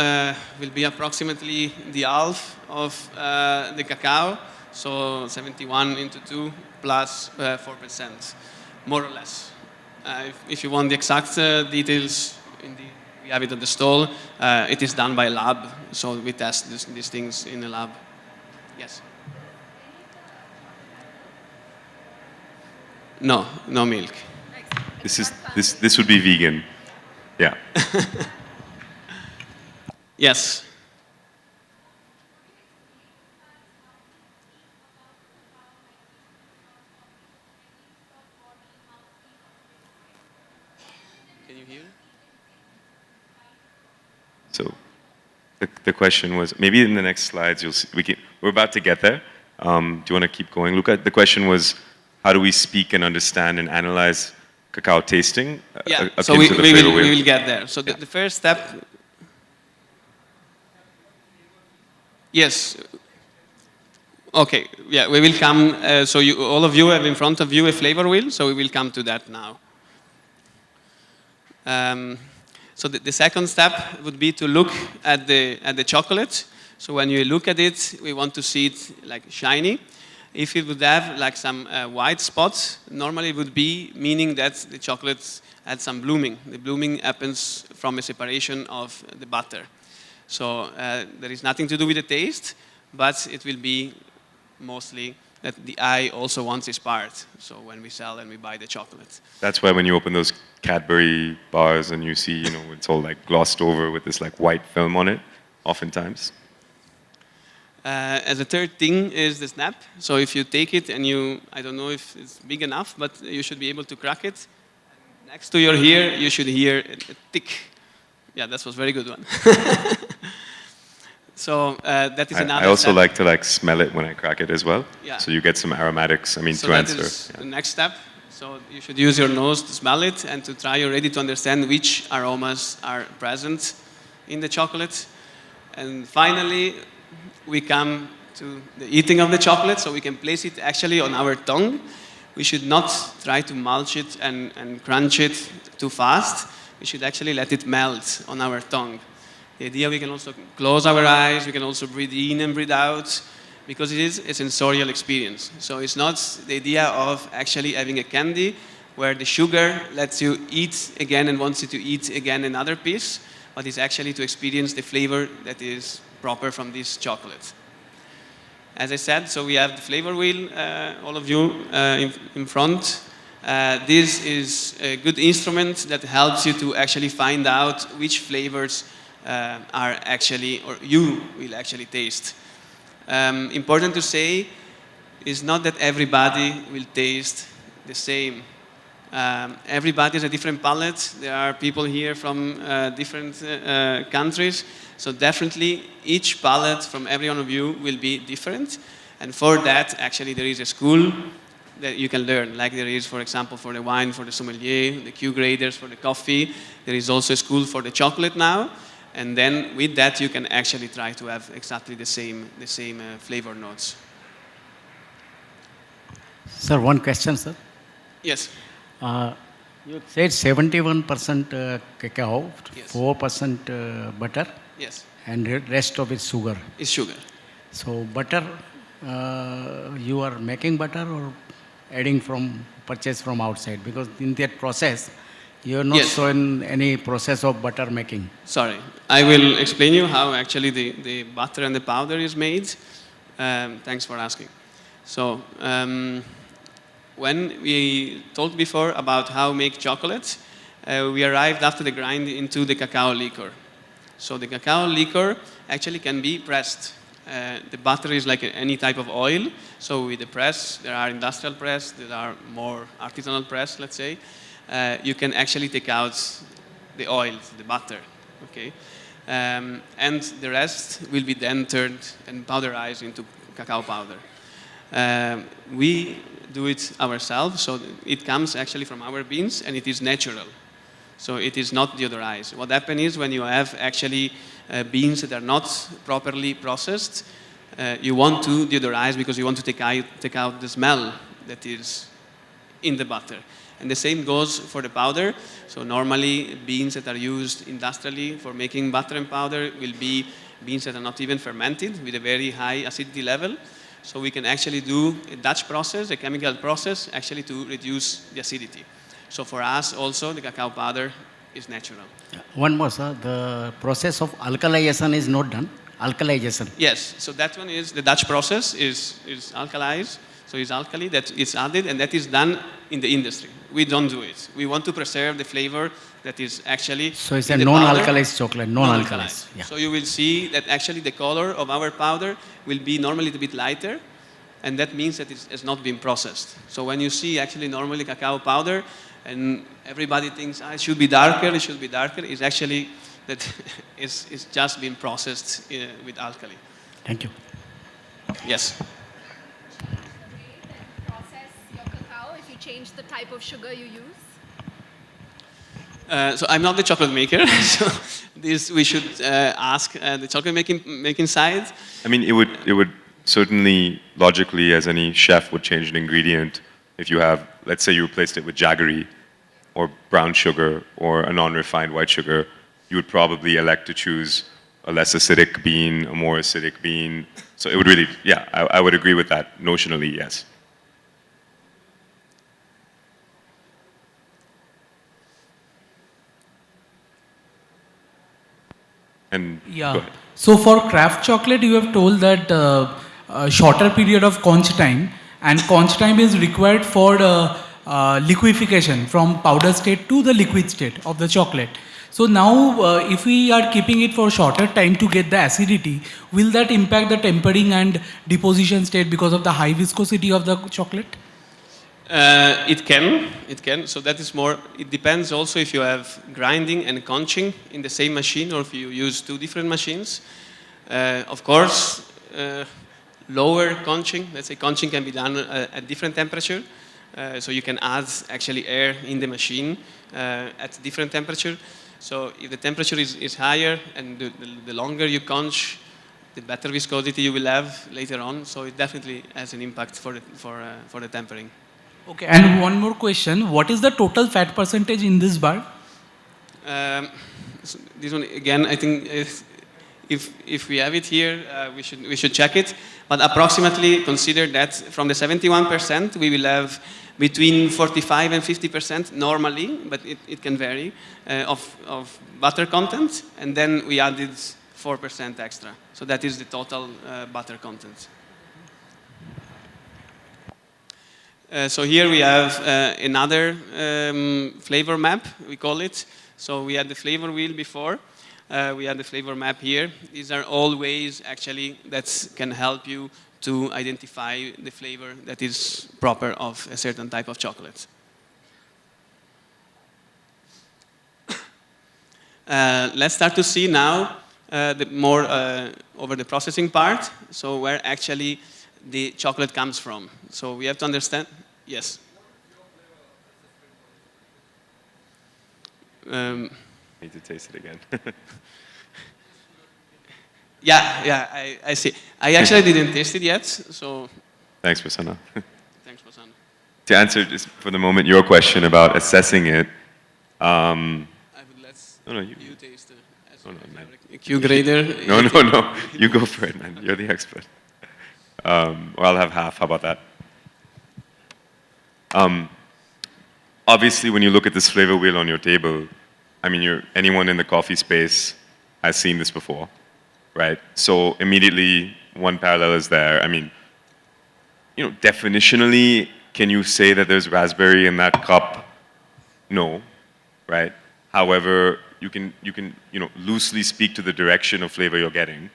will be approximately the half of the cacao, so 71 into 2 plus 4%, more or less. If you want the exact details, we have it at the stall. It is done by lab, so we test these things in a lab. Yes. No, no milk. This would be vegan. Yeah. Yes. Can you hear? So the question was, maybe in the next slides you'll see, we're about to get there. Do you want to keep going, Luca? The question was, how do we speak and understand and analyze cacao tasting? Yeah, akin so we to the flavor wheel? will get there. So the first step, yes. Okay, yeah, we will come. So all of you have in front of you a flavor wheel, so we will come to that now. So the second step would be to look at the chocolate. So when you look at it, we want to see it like shiny. If it would have like some white spots, normally it would be meaning that the chocolate had some blooming. The blooming happens from a separation of the butter. So there is nothing to do with the taste, but it will be mostly that the eye also wants its part. So when we sell and we buy the chocolate. That's why when you open those Cadbury bars and you see, it's all like glossed over with this like white film on it, oftentimes. As a third thing is the snap. So if you take it and I don't know if it's big enough, but you should be able to crack it. Next to your ear, you should hear a tick. Yeah, that was a very good one. So that is another I also step. like to smell it when I crack it as well. Yeah. So you get some aromatics, So to that answer. is Yeah. the next step. So you should use your nose to smell it and to try already to understand which aromas are present in the chocolate. And finally, we come to the eating of the chocolate, so we can place it actually on our tongue. We should not try to mulch it and crunch it too fast. We should actually let it melt on our tongue. The idea, we can also close our eyes, we can also breathe in and breathe out, because it is a sensorial experience. So it's not the idea of actually having a candy where the sugar lets you eat again and wants you to eat again another piece, but it's actually to experience the flavor that is proper from this chocolate. As I said, so we have the flavor wheel, all of you in front. This is a good instrument that helps you to actually find out which flavors are actually, or you will actually taste. Important to say is not that everybody will taste the same Everybody has a different palate. There are people here from different countries. So definitely each palate from every one of you will be different. And for that, actually, there is a school that you can learn, like there is, for example, for the wine, for the sommelier, the Q graders, for the coffee. There is also a school for the chocolate now. And then with that, you can actually try to have exactly the same flavor notes. Sir, one question, sir. Yes. You said 71% cacao, Yes. 4% butter, Yes. and rest of it sugar. It's sugar. So butter, you are making butter or adding from purchase from outside? Because in that process, you are not Yes. showing any process of butter making. Sorry. I will explain you how actually the butter and the powder is made. Thanks for asking. So, when we talked before about how make chocolate, we arrived after the grind into the cacao liquor. So the cacao liquor actually can be pressed. The butter is like any type of oil. So with the press, there are industrial press, there are more artisanal press, let's say. You can actually take out the oil, the butter, okay? And the rest will be then turned and powderized into cacao powder. We do it ourselves, so it comes actually from our beans and it is natural. So it is not deodorized. What happens is when you have actually beans that are not properly processed, you want to deodorize because you want to take out the smell that is in the butter. And the same goes for the powder. So normally beans that are used industrially for making butter and powder will be beans that are not even fermented with a very high acidity level. So we can actually do a Dutch process, a chemical process, actually to reduce the acidity. So for us also, the cacao powder is natural. One more, sir. The process of alkalization is not done. Alkalization. Yes, so that one is, the Dutch process is alkalized. So it's alkali that is added, and that is done in the industry. We don't do it. We want to preserve the flavor that is actually. So it's a in the powder. non-alkalized chocolate, non-alkalized. Yeah. So you will see that actually the color of our powder will be normally a bit lighter, and that means that it has not been processed. So when you see actually normally cacao powder, and everybody thinks it should be darker, it's actually that it's just been processed with alkali. Thank you. Yes. Process your cacao if you change the type of sugar you use? So I'm not the chocolate maker, so this we should ask the chocolate making side. I mean, it would certainly logically, as any chef would change an ingredient, if you have, let's say you replaced it with jaggery or brown sugar or a non-refined white sugar, you would probably elect to choose a less acidic bean, a more acidic bean. So it would really, yeah, I would agree with that notionally, yes. And go Yeah. ahead. So for craft chocolate, you have told that a shorter period of conch time, and conch time is required for liquefaction from powder state to the liquid state of the chocolate. So now, if we are keeping it for shorter time to get the acidity, will that impact the tempering and deposition state because of the high viscosity of the chocolate? It can. So that is more, it depends also if you have grinding and conching in the same machine or if you use two different machines. Of course, lower conching, let's say conching can be done at different temperature. So you can add actually air in the machine at different temperature. So if the temperature is higher and the longer you conch, the better viscosity you will have later on. So it definitely has an impact for the tempering. Okay, and one more question. What is the total fat percentage in this bar? So this one again, I think if we have it here, we should check it. But approximately consider that from the 71%, we will have between 45 and 50% normally, but it can vary, of butter content, and then we added 4% extra. So that is the total butter content. So here we have another flavor map, we call it. So we had the flavor wheel before. We had the flavor map here. These are all ways actually that can help you to identify the flavor that is proper of a certain type of chocolate. let's start to see now the more over the processing part, so where actually the chocolate comes from. So we have to understand, yes. Need to taste it again. Yeah, I see. I actually didn't taste it yet, so Thanks, Prasanna. thanks, Prasanna. To answer just for the moment your question about assessing it, I would let no, you taste as no, man. a Q grader. No, you go for it, man. You're the expert. Or I'll have half. How about that? Obviously, when you look at this flavor wheel on your table, I mean, anyone in the coffee space has seen this before, right? So immediately, one parallel is there. I mean, definitionally, can you say that there's raspberry in that cup? No, right? However, you can loosely speak to the direction of flavor you're getting.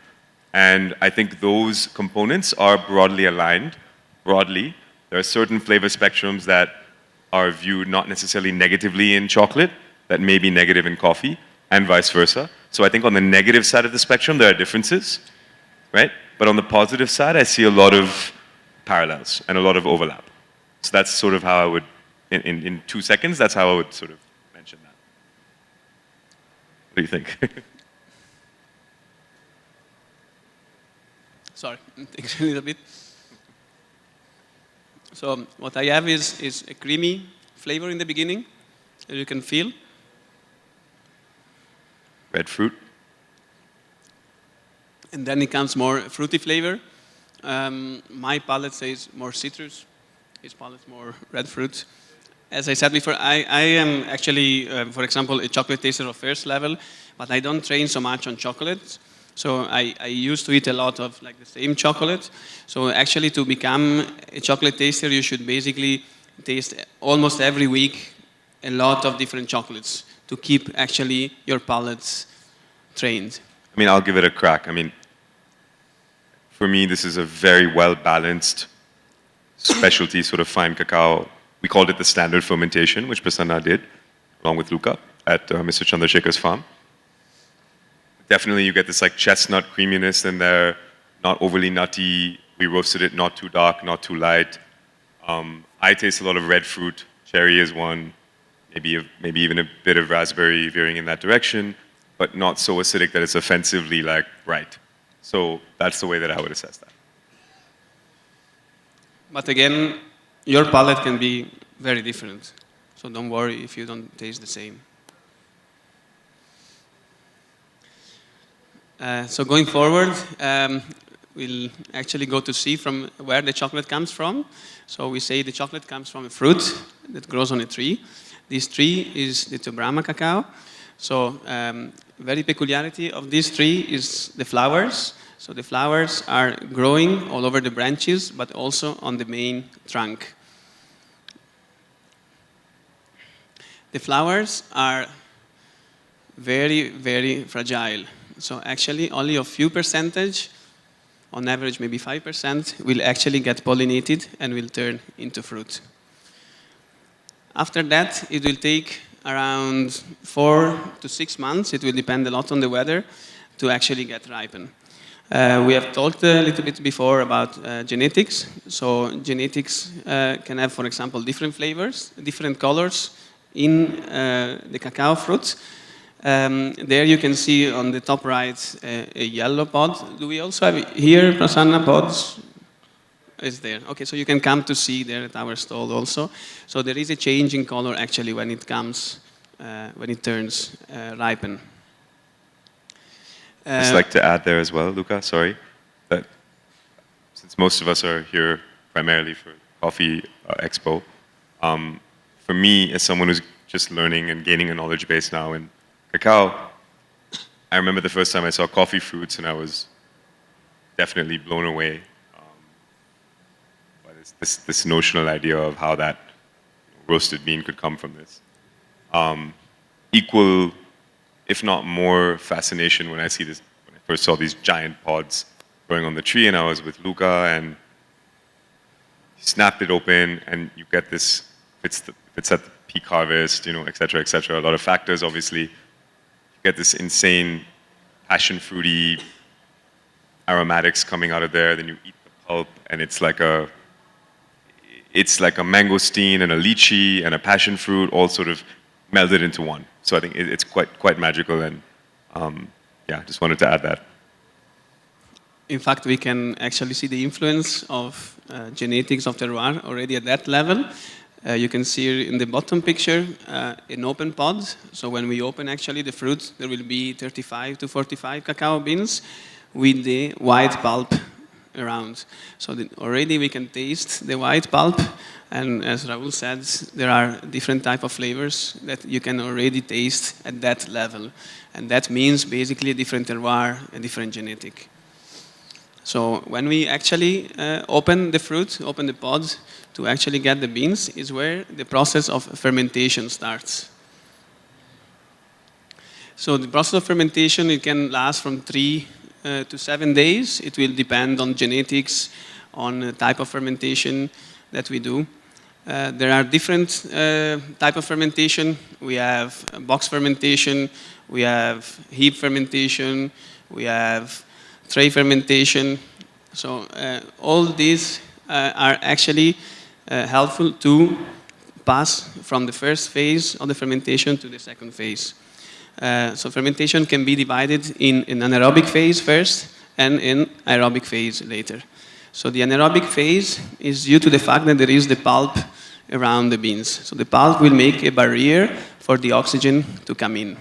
And I think those components are broadly aligned. Broadly, there are certain flavor spectrums that are viewed not necessarily negatively in chocolate, that may be negative in coffee, and vice versa. So I think on the negative side of the spectrum, there are differences, right? But on the positive side, I see a lot of parallels and a lot of overlap. So that's sort of how I would, in 2 seconds, that's how I would sort of mention that. What do you think? Sorry, it takes a little bit. So what I have is a creamy flavor in the beginning, as you can feel. Red fruit. And then it comes more fruity flavor. My palate says more citrus. His palate more red fruit. As I said before, I am actually, for example, a chocolate taster of first level, but I don't train so much on chocolate. So I used to eat a lot of like the same chocolate. So actually, to become a chocolate taster, you should basically taste almost every week a lot of different chocolates to keep actually your palates trained. I mean, I'll give it a crack. I mean, for me, this is a very well-balanced specialty sort of fine cacao. We called it the standard fermentation, which Prasanna did, along with Luca, at Mr. Chandrasekhar's farm. Definitely you get this like chestnut creaminess in there, not overly nutty. We roasted it not too dark, not too light. I taste a lot of red fruit. Cherry is one. Maybe even a bit of raspberry veering in that direction, but not so acidic that it's offensively like bright. So that's the way that I would assess that. But again, your palate can be very different. So don't worry if you don't taste the same. So going forward, we'll actually go to see from where the chocolate comes from. So we say the chocolate comes from a fruit that grows on a tree. This tree is the Tubrama cacao. So very peculiarity of this tree is the flowers. So the flowers are growing all over the branches, but also on the main trunk. The flowers are very, very fragile. So actually only a few percentage, on average maybe 5%, will actually get pollinated and will turn into fruit. After that, it will take around 4 to 6 months, it will depend a lot on the weather, to actually get ripen. We have talked a little bit before about genetics. So genetics can have, for example, different flavors, different colors in the cacao fruit. There you can see on the top right a yellow pod. Do we also have here Prasanna pods? Is there? Okay, so you can come to see there at our stall also. So there is a change in color actually when it comes, when it turns ripen. Just like to add there as well, Luca, sorry, that since most of us are here primarily for Coffee Expo, for me, as someone who's just learning and gaining a knowledge base now in cacao, I remember the first time I saw coffee fruits and I was definitely blown away by this notional idea of how that roasted bean could come from this. Equal, if not more, fascination when I see this. When I first saw these giant pods growing on the tree, and I was with Luca, and he snapped it open, and you get this. It's at the peak harvest, et cetera, et cetera. A lot of factors, obviously. You get this insane passion fruity aromatics coming out of there. Then you eat the pulp, and it's like a mangosteen and a lychee and a passion fruit all sort of melded into one. So I think it's quite magical, and yeah, just wanted to add that. In fact, we can actually see the influence of genetics of terroir already at that level. You can see in the bottom picture an open pod. So when we open actually the fruit, there will be 35 to 45 cacao beans with the white pulp around. So already we can taste the white pulp, and as Raul said, there are different type of flavors that you can already taste at that level. And that means basically a different terroir, a different genetic. So when we actually open the fruit, open the pods to actually get the beans, is where the process of fermentation starts. So the process of fermentation, it can last from 3 to 7 days. It will depend on genetics, on the type of fermentation that we do. There are different type of fermentation. We have box fermentation, we have heap fermentation, we have tray fermentation. So all these are actually helpful to pass from the first phase of the fermentation to the second phase. So fermentation can be divided in an anaerobic phase first and in aerobic phase later. So the anaerobic phase is due to the fact that there is the pulp around the beans. So the pulp will make a barrier for the oxygen to come in.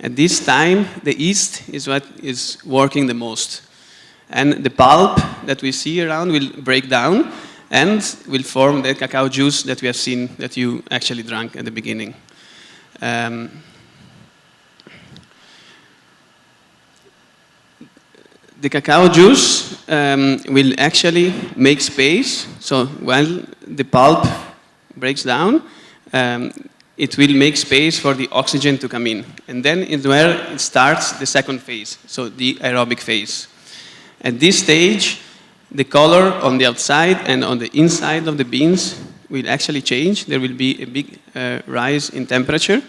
At this time, the yeast is what is working the most. And the pulp that we see around will break down and will form the cacao juice that we have seen that you actually drank at the beginning. The cacao juice will actually make space. So while the pulp breaks down, it will make space for the oxygen to come in. And then is where it starts the second phase, so the aerobic phase. At this stage, the color on the outside and on the inside of the beans will actually change. There will be a big rise in temperature,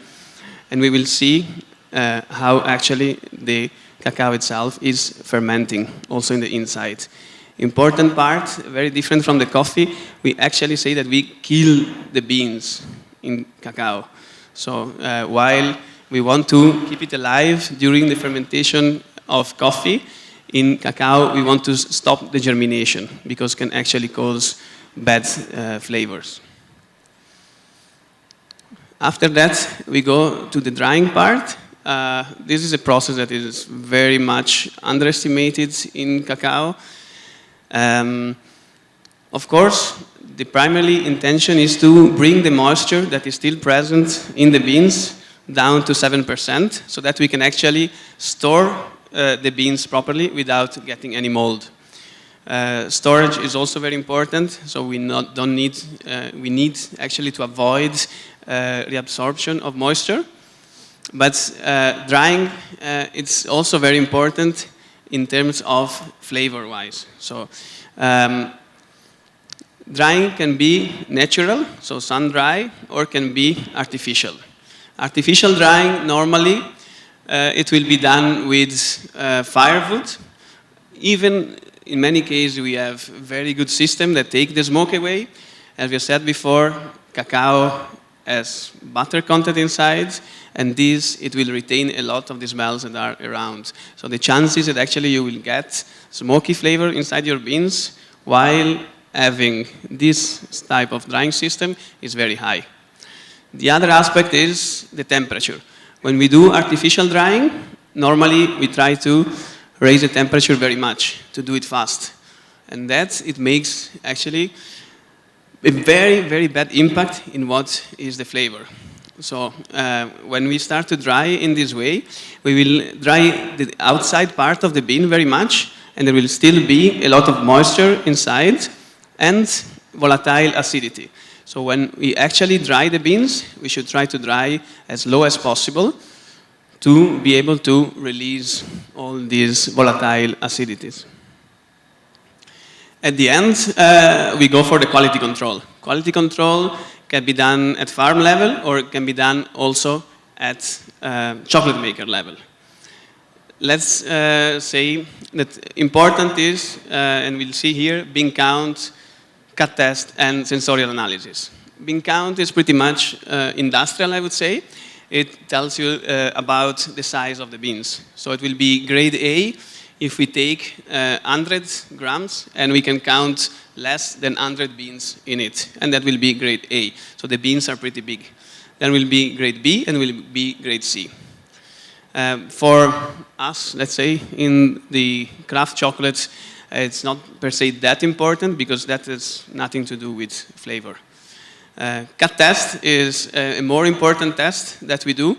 and we will see how actually the cacao itself is fermenting, also in the inside. Important part, very different from the coffee, we actually say that we kill the beans in cacao. So while we want to keep it alive during the fermentation of coffee, in cacao we want to stop the germination because it can actually cause bad flavors. After that, we go to the drying part. This is a process that is very much underestimated in cacao. Of course, the primary intention is to bring the moisture that is still present in the beans down to 7% so that we can actually store the beans properly without getting any mold. Storage is also very important, so we need actually to avoid reabsorption of moisture. But drying, it's also very important in terms of flavor-wise. So drying can be natural, so sun-dry, or can be artificial. Artificial drying, normally, it will be done with firewood. Even in many cases, we have very good system that take the smoke away. As we said before, cacao has butter content inside, and this, it will retain a lot of the smells that are around. So the chances that actually you will get smoky flavor inside your beans while having this type of drying system is very high. The other aspect is the temperature. When we do artificial drying, normally we try to raise the temperature very much to do it fast. And that, it makes actually a very, very bad impact in what is the flavor. So when we start to dry in this way, we will dry the outside part of the bean very much, and there will still be a lot of moisture inside and volatile acidity. So when we actually dry the beans, we should try to dry as low as possible to be able to release all these volatile acidities. At the end, we go for the quality control. Quality control can be done at farm level, or it can be done also at chocolate maker level. Let's say that important is, and we'll see here, bean count, cut test, and sensorial analysis. Bean count is pretty much industrial, I would say. It tells you about the size of the beans. So it will be grade A if we take 100 grams and we can count less than 100 beans in it, and that will be grade A. So the beans are pretty big. Then will be grade B and will be grade C. For us, let's say, in the craft chocolates, it's not per se that important because that has nothing to do with flavor. Cut test is a more important test that we do.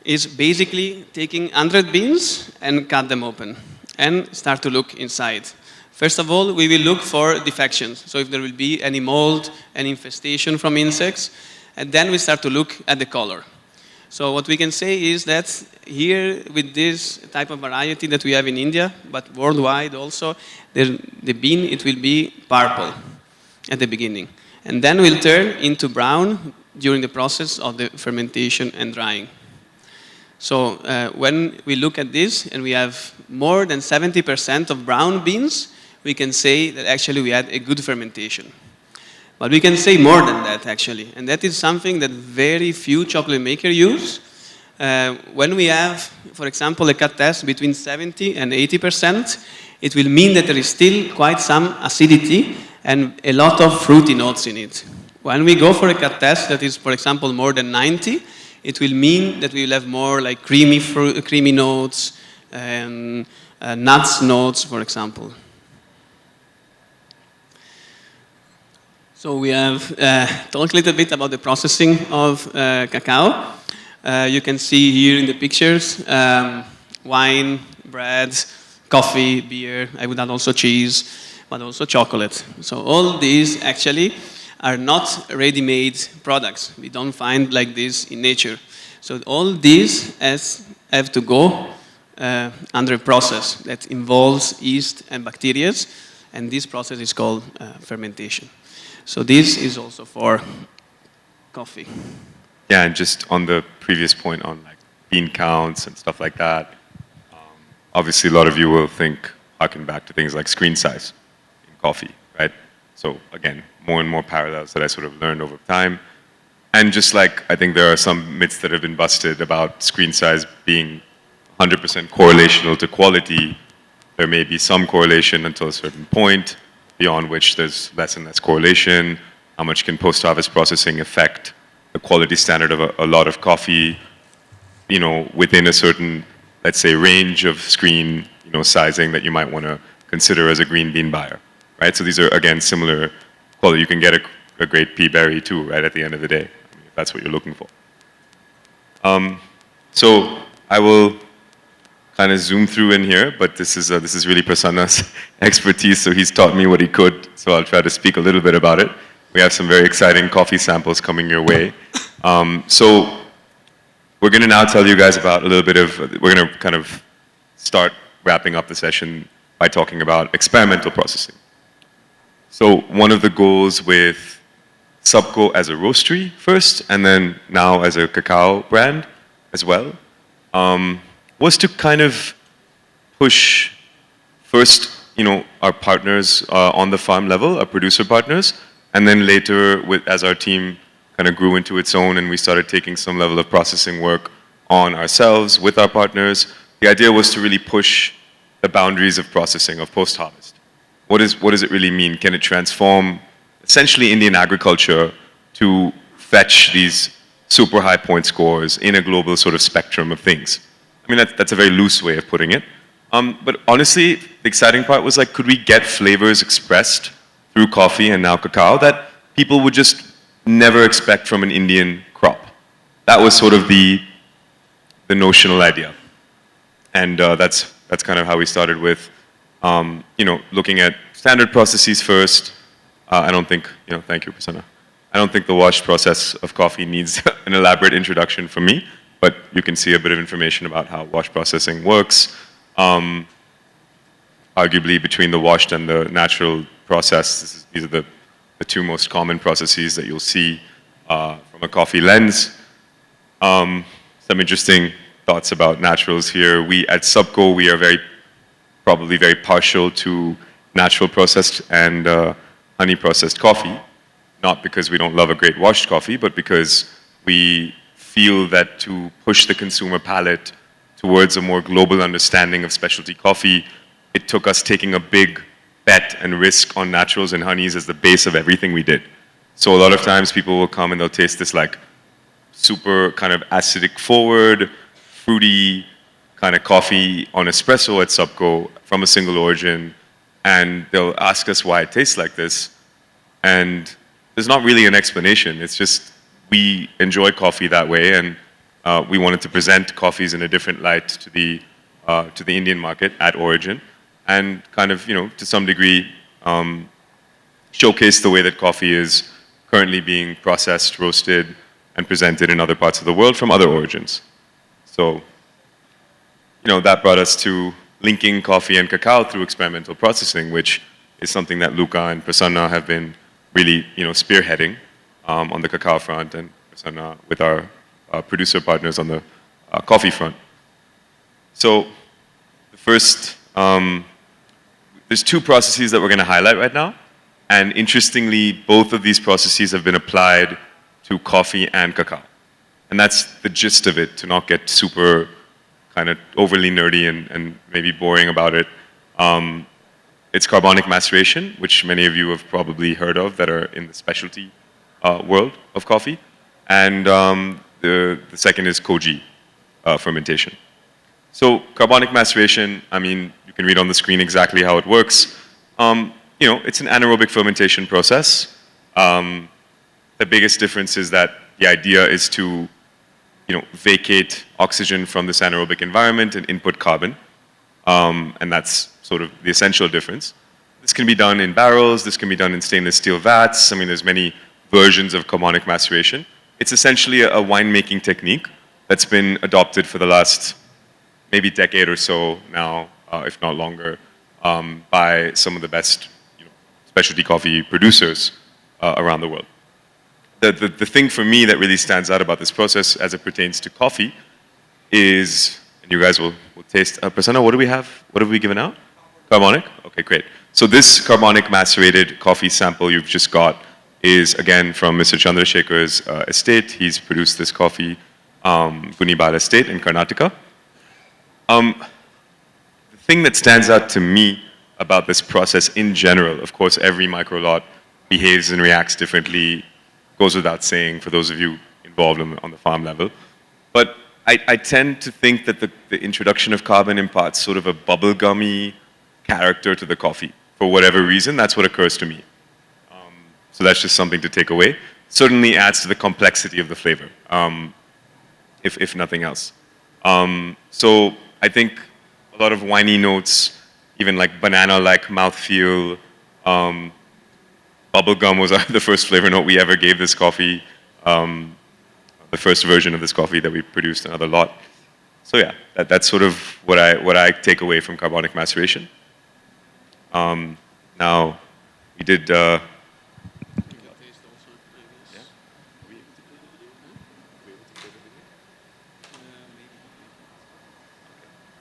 Is basically taking 100 beans and cut them open and start to look inside. First of all, we will look for defections. So if there will be any mold, any infestation from insects, and then we start to look at the color. So what we can say is that here with this type of variety that we have in India, but worldwide also, the bean, it will be purple at the beginning. And then will turn into brown during the process of the fermentation and drying. So when we look at this and we have more than 70% of brown beans, we can say that actually we had a good fermentation. But we can say more than that actually, and that is something that very few chocolate makers use. When we have, for example, a cut test between 70 and 80%, it will mean that there is still quite some acidity and a lot of fruity notes in it. When we go for a cut test that is, for example, more than 90, it will mean that we will have more like creamy notes and nuts notes, for example. So we have talked a little bit about the processing of cacao. You can see here in the pictures wine, bread, coffee, beer. I would add also cheese, but also chocolate. So all these actually are not ready-made products. We don't find like this in nature. So all these have to go under a process that involves yeast and bacteria, and this process is called fermentation. So this is also for coffee. Yeah, and just on the previous point on like bean counts and stuff like that, obviously a lot of you will harken back to things like screen size in coffee, right? So again, more and more parallels that I sort of learned over time. And just like, I think there are some myths that have been busted about screen size being 100% correlational to quality. There may be some correlation until a certain point, beyond which there's less and less correlation. How much can post-harvest processing affect the quality standard of a lot of coffee, within a certain, let's say, range of screen, sizing that you might want to consider as a green bean buyer, right? So these are, again, similar quality. You can get a great pea berry too, right, at the end of the day, if that's what you're looking for. So I will kind of zoom through in here, but this is really Prasanna's expertise, so he's taught me what he could, so I'll try to speak a little bit about it. We have some very exciting coffee samples coming your way. So we're going to now tell you guys about we're going to kind of start wrapping up the session by talking about experimental processing. So one of the goals with Subco as a roastery first, and then now as a cacao brand as well, was to kind of push first, our partners on the farm level, our producer partners, and then later, as our team kind of grew into its own and we started taking some level of processing work on ourselves with our partners, the idea was to really push the boundaries of processing, of post-harvest. What does it really mean? Can it transform essentially Indian agriculture to fetch these super high point scores in a global sort of spectrum of things? I mean, that's a very loose way of putting it. But honestly, the exciting part was like, could we get flavors expressed through coffee and now cacao that people would just never expect from an Indian crop? That was sort of the notional idea. And that's kind of how we started with, looking at standard processes first. I don't think, thank you, Prasanna. I don't think the wash process of coffee needs an elaborate introduction from me, but you can see a bit of information about how wash processing works. Arguably, between the washed and the natural process, these are the two most common processes that you'll see from a coffee lens. Some interesting thoughts about naturals here. We at Subco, we are probably very partial to natural processed and honey processed coffee, not because we don't love a great washed coffee, but because we feel that to push the consumer palate towards a more global understanding of specialty coffee, it took us taking a big bet and risk on naturals and honeys as the base of everything we did. So a lot of times people will come and they'll taste this like super kind of acidic forward, fruity kind of coffee on espresso at Subco from a single origin, and they'll ask us why it tastes like this. And there's not really an explanation. It's just we enjoy coffee that way, and we wanted to present coffees in a different light to the Indian market at origin, and kind of, to some degree, showcase the way that coffee is currently being processed, roasted, and presented in other parts of the world from other origins. So, that brought us to linking coffee and cacao through experimental processing, which is something that Luca and Prasanna have been really, spearheading on the cacao front, and Prasanna with our producer partners on the coffee front. So, the first, there's two processes that we're going to highlight right now, and interestingly, both of these processes have been applied to coffee and cacao. And that's the gist of it, to not get super kind of overly nerdy and maybe boring about it. It's carbonic maceration, which many of you have probably heard of that are in the specialty world of coffee. And the second is koji fermentation. So carbonic maceration, you can read on the screen exactly how it works. It's an anaerobic fermentation process. The biggest difference is that the idea is to, vacate oxygen from this anaerobic environment and input carbon. And that's sort of the essential difference. This can be done in barrels, this can be done in stainless steel vats. There's many versions of carbonic maceration. It's essentially a winemaking technique that's been adopted for the last maybe decade or so now, if not longer, by some of the best specialty coffee producers around the world. The thing for me that really stands out about this process as it pertains to coffee is, and you guys will taste, Prasanna, what do we have? What have we given out? Carbonic? Okay, great. So this carbonic macerated coffee sample you've just got is, again, from Mr. Chandrasekhar's estate. He's produced this coffee, Punibal estate in Karnataka. The thing that stands out to me about this process in general, of course, every micro lot behaves and reacts differently, goes without saying for those of you involved on the farm level. But I tend to think that the introduction of carbon imparts sort of a bubblegummy character to the coffee. For whatever reason, that's what occurs to me. So that's just something to take away. Certainly adds to the complexity of the flavor, if nothing else. So I think a lot of winey notes, even like banana-like mouthfeel. Bubblegum was the first flavor note we ever gave this coffee. The first version of this coffee that we produced, another lot. So yeah, that's sort of what I take away from carbonic maceration. Now, we did...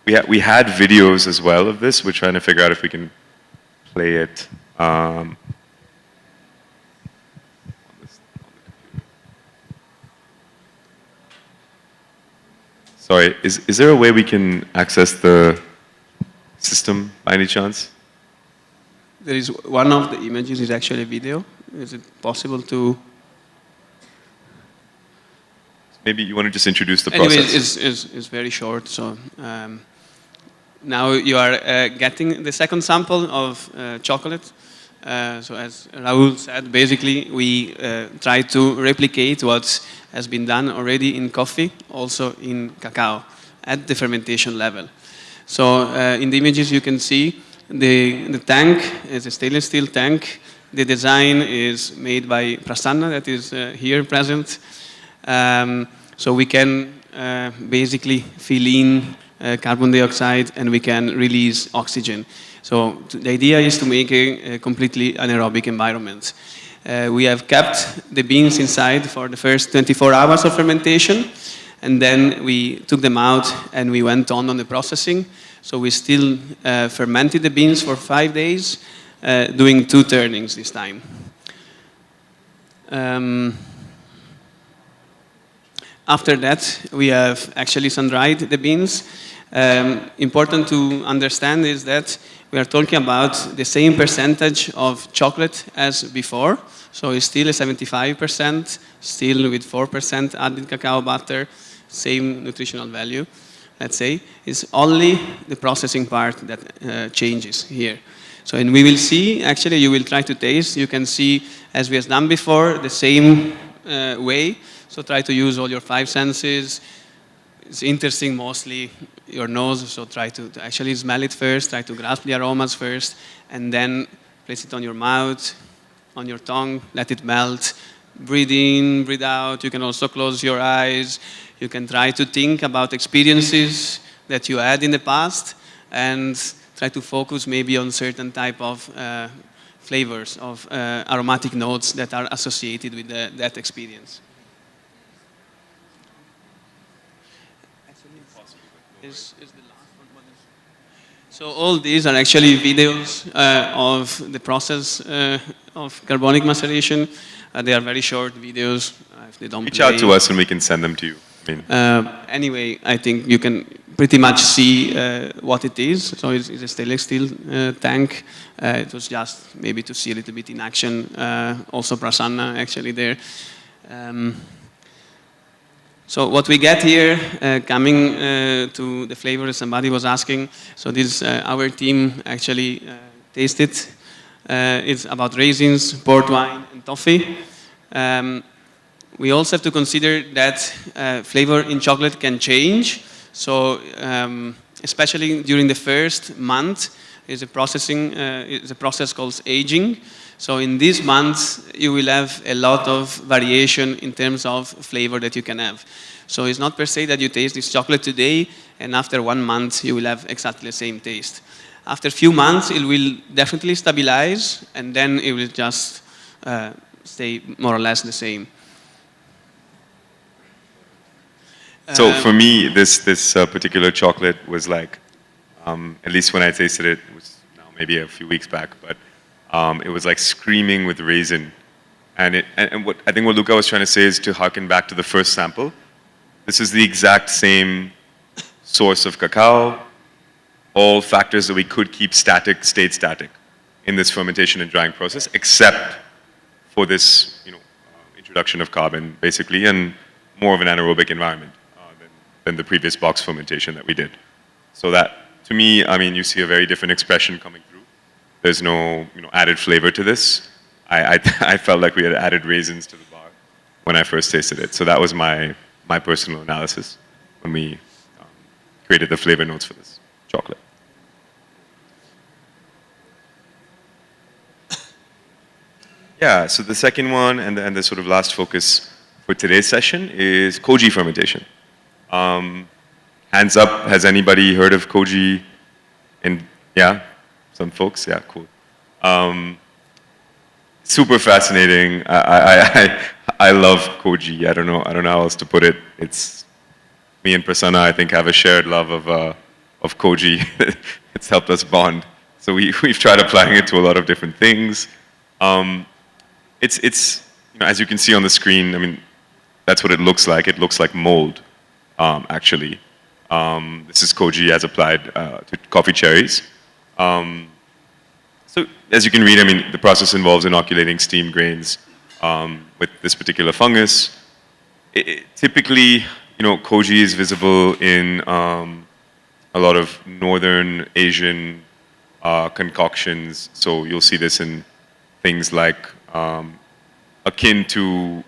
We had videos as well of this. We're trying to figure out if we can play it. Sorry, is there a way we can access the system by any chance? There is one of the images is actually a video. Is it possible to? Maybe you want to just introduce the anyway, process. it's very short. So now you are getting the second sample of chocolate. So as Rahul said, basically we try to replicate what has been done already in coffee, also in cacao, at the fermentation level. So in the images you can see the tank is a stainless steel tank. The design is made by Prasanna, that is here present. So we can basically fill in carbon dioxide and we can release oxygen. So the idea is to make a completely anaerobic environment. We have kept the beans inside for the first 24 hours of fermentation, and then we took them out and we went on the processing. So we still fermented the beans for 5 days, doing 2 turnings this time. After that, we have actually sun-dried the beans. Important to understand is that we are talking about the same percentage of chocolate as before. So it's still a 75%, still with 4% added cacao butter, same nutritional value, let's say. It's only the processing part that changes here. So, and we will see, actually you will try to taste, you can see, as we have done before, the same way. So try to use all your 5 senses. It's interesting, mostly your nose, so try to actually smell it first, try to grasp the aromas first, and then place it on your mouth, on your tongue, let it melt. Breathe in, breathe out. You can also close your eyes. You can try to think about experiences that you had in the past and try to focus maybe on certain type of flavors, of aromatic notes that are associated with that experience. Is the last one, what is... So all these are actually videos of the process of carbonic maceration. They are very short videos. If they don't Reach play. out to us and we can send them to you. I mean, Anyway, I think you can pretty much see what it is. So it's a stainless steel tank. It was just maybe to see a little bit in action. Also Prasanna actually there. So what we get here, coming to the flavor somebody was asking, so this our team actually tasted. It's about raisins, port wine, and toffee. We also have to consider that flavor in chocolate can change. So especially during the first month, is a process called aging. So in these months, you will have a lot of variation in terms of flavor that you can have. So it's not per se that you taste this chocolate today, and after 1 month, you will have exactly the same taste. After a few months, it will definitely stabilize, and then it will just stay more or less the same. so for me, this particular chocolate was like, at least when I tasted it, it was now maybe a few weeks back, but it was like screaming with raisin. And what I think what Luca was trying to say is to harken back to the first sample. This is the exact same source of cacao, all factors that we could keep stayed static in this fermentation and drying process, except for this, introduction of carbon, basically, and more of an anaerobic environment than the previous box fermentation that we did. So that, to me, I mean, you see a very different expression coming through. There's no, added flavor to this. I felt like we had added raisins to the bar when I first tasted it. So that was my personal analysis when we created the flavor notes for this chocolate. Yeah, so the second one and the sort of last focus for today's session is koji fermentation. Hands up, has anybody heard of koji? And yeah, some folks, yeah, cool. Super fascinating. I love koji. I don't know how else to put it. It's me and Prasanna, I think, have a shared love of koji. It's helped us bond. So we've tried applying it to a lot of different things. It's as you can see on the screen, I mean, that's what it looks like. It looks like mold, actually. This is koji as applied to coffee cherries. So as you can read, I mean, the process involves inoculating steam grains with this particular fungus. Typically, koji is visible in a lot of northern Asian concoctions. So you'll see this in things like akin to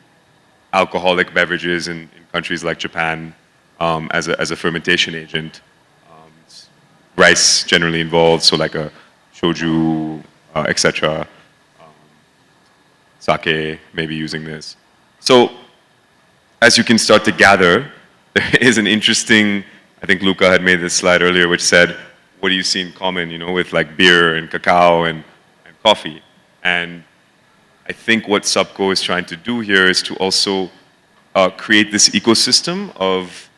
alcoholic beverages in countries like Japan as a fermentation agent. Rice generally involved, so like a shoju, etc. Sake, maybe using this. So as you can start to gather, there is an interesting, I think Luca had made this slide earlier, which said, what do you see in common, with like beer and cacao and coffee? And I think what Subco is trying to do here is to also create this ecosystem of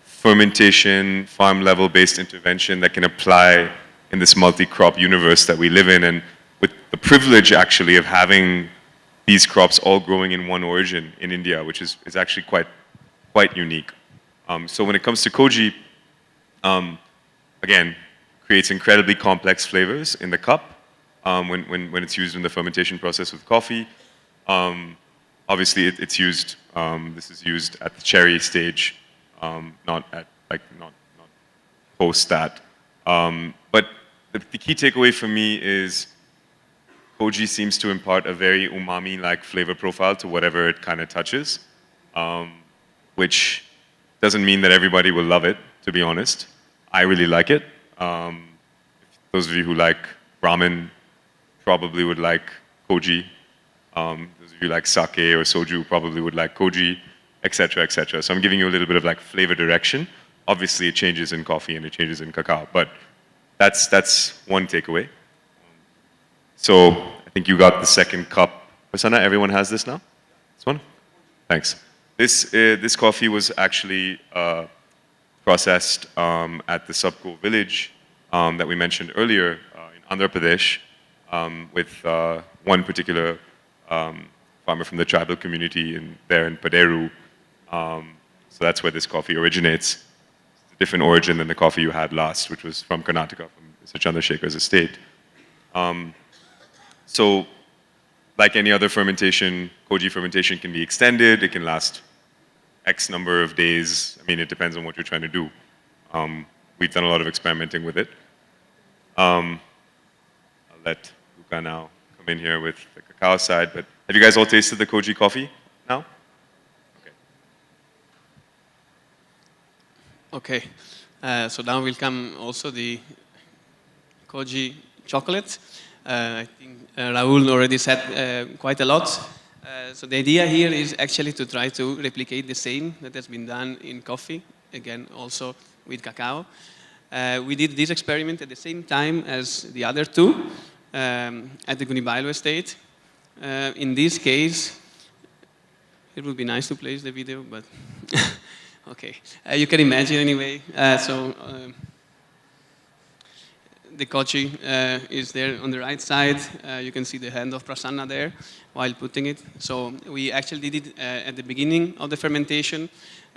fermentation, farm level based intervention that can apply in this multi-crop universe that we live in, and with the privilege actually of having these crops all growing in one origin in India, which is actually quite unique. So when it comes to koji, again, creates incredibly complex flavors in the cup when it's used in the fermentation process with coffee. Obviously, it's used. This is used at the cherry stage, not post that. But the key takeaway for me is koji seems to impart a very umami-like flavor profile to whatever it kind of touches, which doesn't mean that everybody will love it, to be honest. I really like it. Those of you who like ramen probably would like koji. Those of you who like sake or soju probably would like koji, etc., etc. So I'm giving you a little bit of like flavor direction. Obviously, it changes in coffee and it changes in cacao, but that's one takeaway. So I think you got the second cup. Prasanna, everyone has this now? This one? Thanks. This coffee was actually processed at the Sabko village that we mentioned earlier in Andhra Pradesh with one particular farmer from the tribal community there in Paderu. So that's where this coffee originates. It's a different origin than the coffee you had last, which was from Karnataka, from Mr. Chandrasekhar's estate. So like any other fermentation, koji fermentation can be extended. It can last X number of days. I mean, it depends on what you're trying to do. We've done a lot of experimenting with it. I'll let Luca now come in here with the cacao side, but have you guys all tasted the koji coffee now? Okay, so now will come also the koji chocolate. I think Rahul already said quite a lot. So the idea here is actually to try to replicate the same that has been done in coffee, again also with cacao. We did this experiment at the same time as the other two at the Gunibailo estate. In this case, it would be nice to place the video, but okay. You can imagine anyway. The koji is there on the right side. You can see the hand of Prasanna there while putting it. So we actually did it at the beginning of the fermentation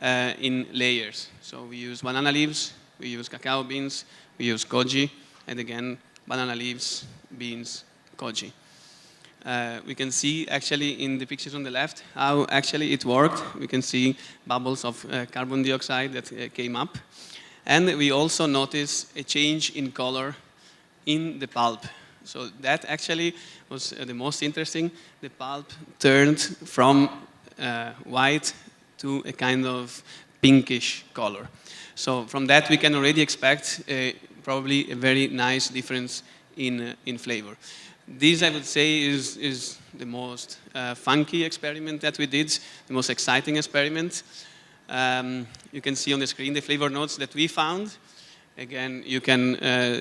in layers. So we use banana leaves, we use cacao beans, we use koji, and again, banana leaves, beans, koji. We can see actually in the pictures on the left how actually it worked. We can see bubbles of carbon dioxide that came up. And we also notice a change in color in the pulp. So that actually was the most interesting. The pulp turned from white to a kind of pinkish color. So from that we can already expect probably a very nice difference in flavor. This, I would say, is the most funky experiment that we did, the most exciting experiment. You can see on the screen the flavor notes that we found. Again, you can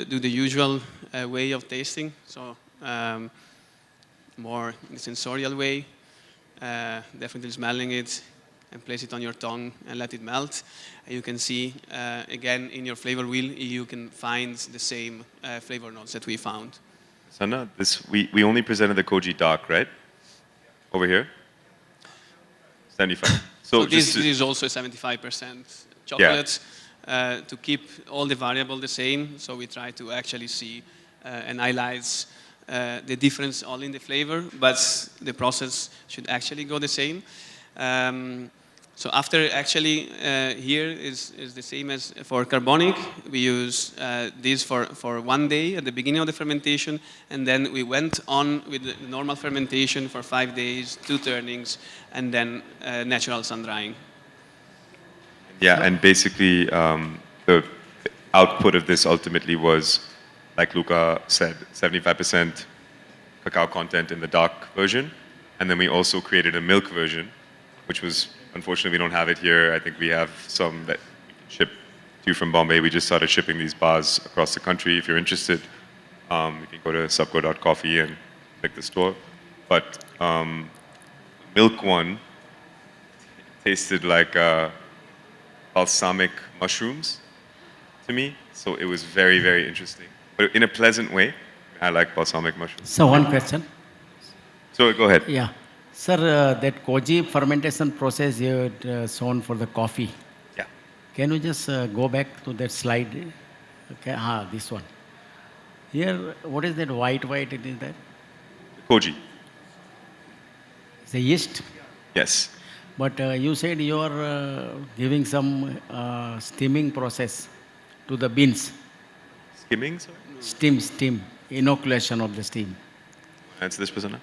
do the usual way of tasting, so more in the sensorial way, definitely smelling it and place it on your tongue and let it melt. You can see, again, in your flavor wheel, you can find the same flavor notes that we found. Sana, we only presented the koji dark, right? Over here? 75. So this is also 75% chocolate. Yeah. To keep all the variables the same, so we try to actually see and highlight the difference all in the flavor, but the process should actually go the same. So after actually here is the same as for carbonic. We use this for 1 day at the beginning of the fermentation, and then we went on with the normal fermentation for 5 days, 2 turnings, and then natural sun drying. Yeah, and basically the output of this ultimately was, like Luca said, 75% cacao content in the dark version. And then we also created a milk version, which was, unfortunately, we don't have it here. I think we have some that we can ship to you from Bombay. We just started shipping these bars across the country. If you're interested, you can go to subco.coffee and click the store. But milk one tasted like balsamic mushrooms to me. So it was very, very interesting, but in a pleasant way. I like balsamic mushrooms. So one question. So go ahead. Yeah. Sir, that koji fermentation process you had shown for the coffee. Yeah. Can you just go back to that slide? Okay, this one. Here, what is that white it is there? Koji. It's a yeast. Yes. But you said you are giving some steaming process to the beans. Skimming, sorry? Steam, inoculation of the steam. Answer this, Prasanna.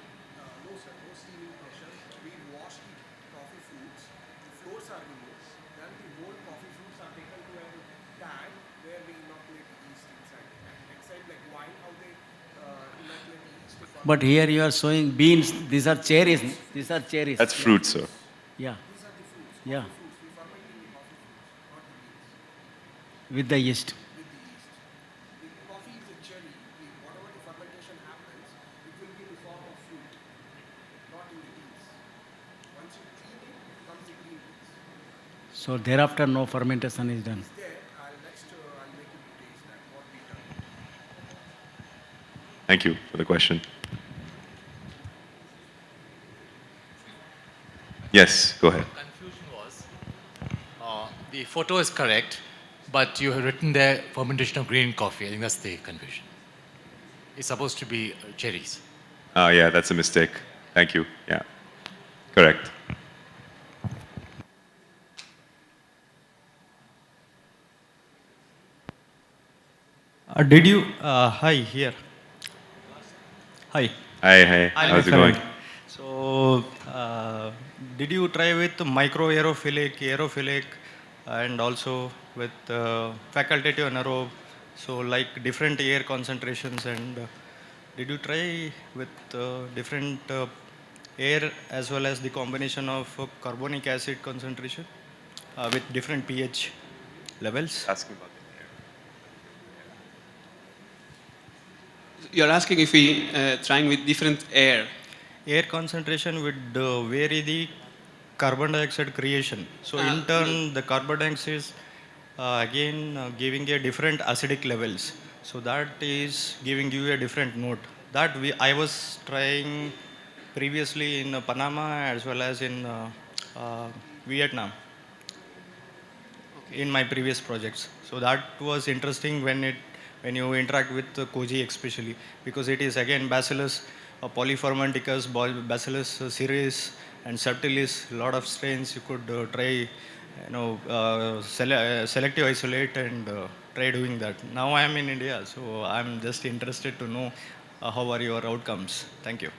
But here you are showing beans. These are cherries. These are cherries. That's fruit, sir. Yeah. Yeah. With the yeast. So thereafter, no fermentation is done. Thank you for the question. Yes, go ahead. Confusion was the photo is correct, but you have written there fermentation of green coffee. I think that's the confusion. It's supposed to be cherries. Yeah, that's a mistake. Thank you. Yeah, correct. Did you? Hi, here. Hi. Hi. Hi, How's it my going? friend. So, did you try with micro aerophilic, and also with facultative anaerobe? So, like different air concentrations, and did you try with different air as well as the combination of carbonic acid concentration with different pH levels? Asking about You're asking if we trying with different air. Air concentration would vary the carbon dioxide creation. So in turn, the carbon dioxide is again giving a different acidic levels. So that is giving you a different note. That I was trying previously in Panama as well as in Vietnam in my previous projects. So that was interesting when you interact with the koji especially, because it is again Bacillus polyfermenticus, Bacillus cereus and subtilis. A lot of strains you could try, selective isolate and try doing that. Now I am in India, so I'm just interested to know how are your outcomes. Thank you.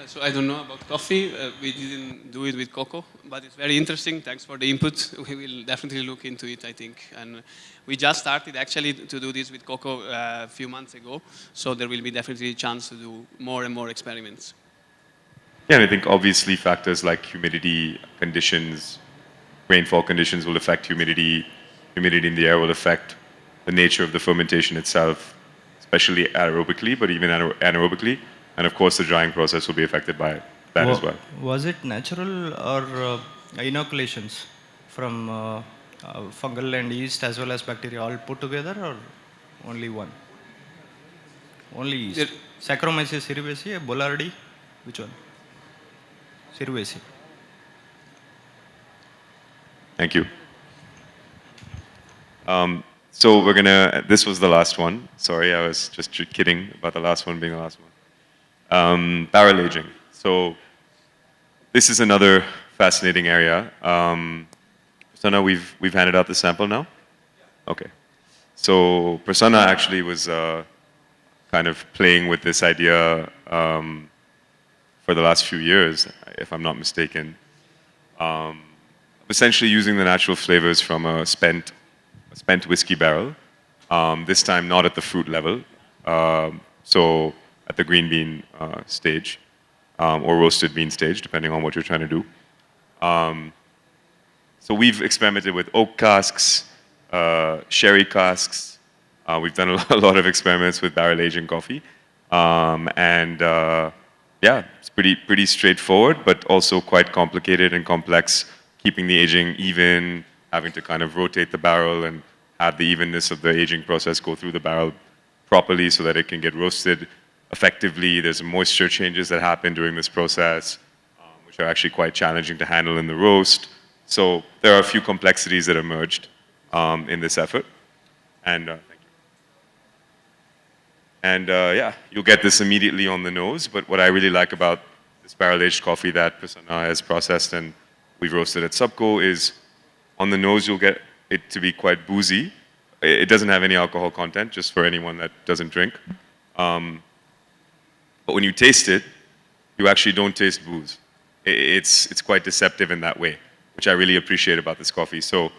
So I don't know about coffee. We didn't do it with cocoa, but it's very interesting. Thanks for the input. We will definitely look into it, I think. And we just started actually to do this with cocoa a few months ago. So there will be definitely a chance to do more and more experiments. Yeah, and I think obviously factors like humidity conditions, rainfall conditions will affect humidity. Humidity in the air will affect the nature of the fermentation itself, especially aerobically, but even anaerobically. And of course, the drying process will be affected by that as well. Was it natural or inoculations from fungal and yeast as well as bacteria all put together, or only one? Only yeast. Saccharomyces cerevisiae, Bollardi, which one? Cerevisiae. Thank you. So this was the last one. Sorry, I was just kidding about the last one being the last one. Barrel aging. So this is another fascinating area. Prasanna, we've handed out the sample now? Okay. So Prasanna actually was kind of playing with this idea for the last few years, if I'm not mistaken. Essentially using the natural flavors from a spent whiskey barrel, this time not at the fruit level, so at the green bean stage, or roasted bean stage, depending on what you're trying to do. So we've experimented with oak casks, sherry casks. We've done a lot of experiments with barrel aging coffee. And yeah, it's pretty straightforward, but also quite complicated and complex. Keeping the aging even, having to kind of rotate the barrel and have the evenness of the aging process go through the barrel properly so that it can get roasted effectively. There's moisture changes that happen during this process, which are actually quite challenging to handle in the roast. So there are a few complexities that emerged in this effort. And thank you. And yeah, you'll get this immediately on the nose. But what I really like about this barrel-aged coffee that Prasanna has processed and we've roasted at Subco is on the nose you'll get it to be quite boozy. It doesn't have any alcohol content, just for anyone that doesn't drink. But when you taste it, you actually don't taste booze. It's quite deceptive in that way, which I really appreciate about this coffee. So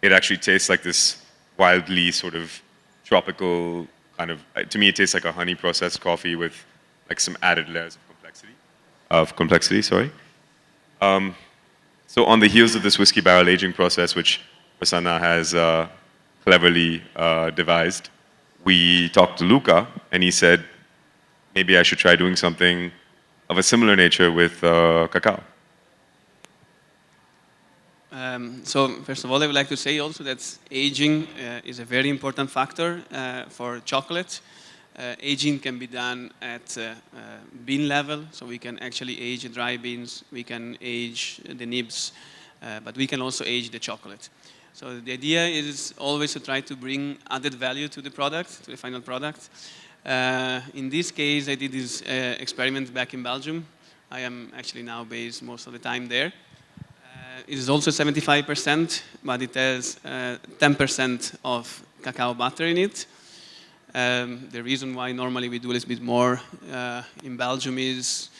it actually tastes like this wildly sort of tropical kind of, to me it tastes like a honey processed coffee with like some added layers of complexity, sorry. So on the heels of this whiskey barrel aging process, which Prasanna has cleverly devised, we talked to Luca and he said, maybe I should try doing something of a similar nature with cacao. So first of all, I would like to say also that aging is a very important factor for chocolate. Aging can be done at bean level, so we can actually age dry beans, we can age the nibs, but we can also age the chocolate. So the idea is always to try to bring added value to the product, to the final product. In this case, I did this experiment back in Belgium. I am actually now based most of the time there. It is also 75%, but it has 10% of cacao butter in it. The reason why normally we do a little bit more in Belgium is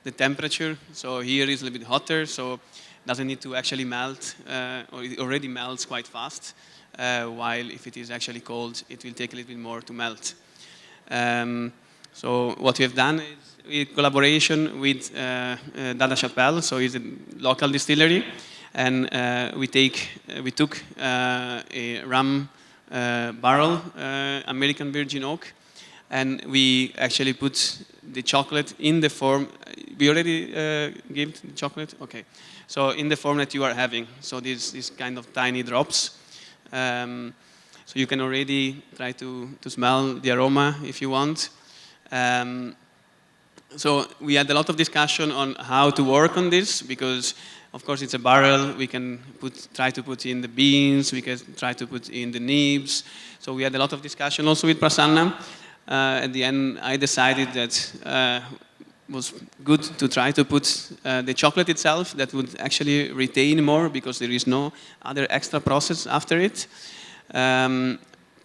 the temperature. So here is a little bit hotter, so it doesn't need to actually melt, or it already melts quite fast. While if it is actually cold, it will take a little bit more to melt. So what we have done is in collaboration with Dada Chapelle, so it's a local distillery, and we took a rum barrel, American Virgin Oak, and we actually put the chocolate in the form. We already gave the chocolate, okay. So in the form that you are having, so these kind of tiny drops. So you can already try to smell the aroma if you want. So we had a lot of discussion on how to work on this because, of course, it's a barrel. We can try to put in the beans. We can try to put in the nibs. So we had a lot of discussion also with Prasanna. At the end, I decided that it was good to try to put the chocolate itself that would actually retain more because there is no other extra process after it.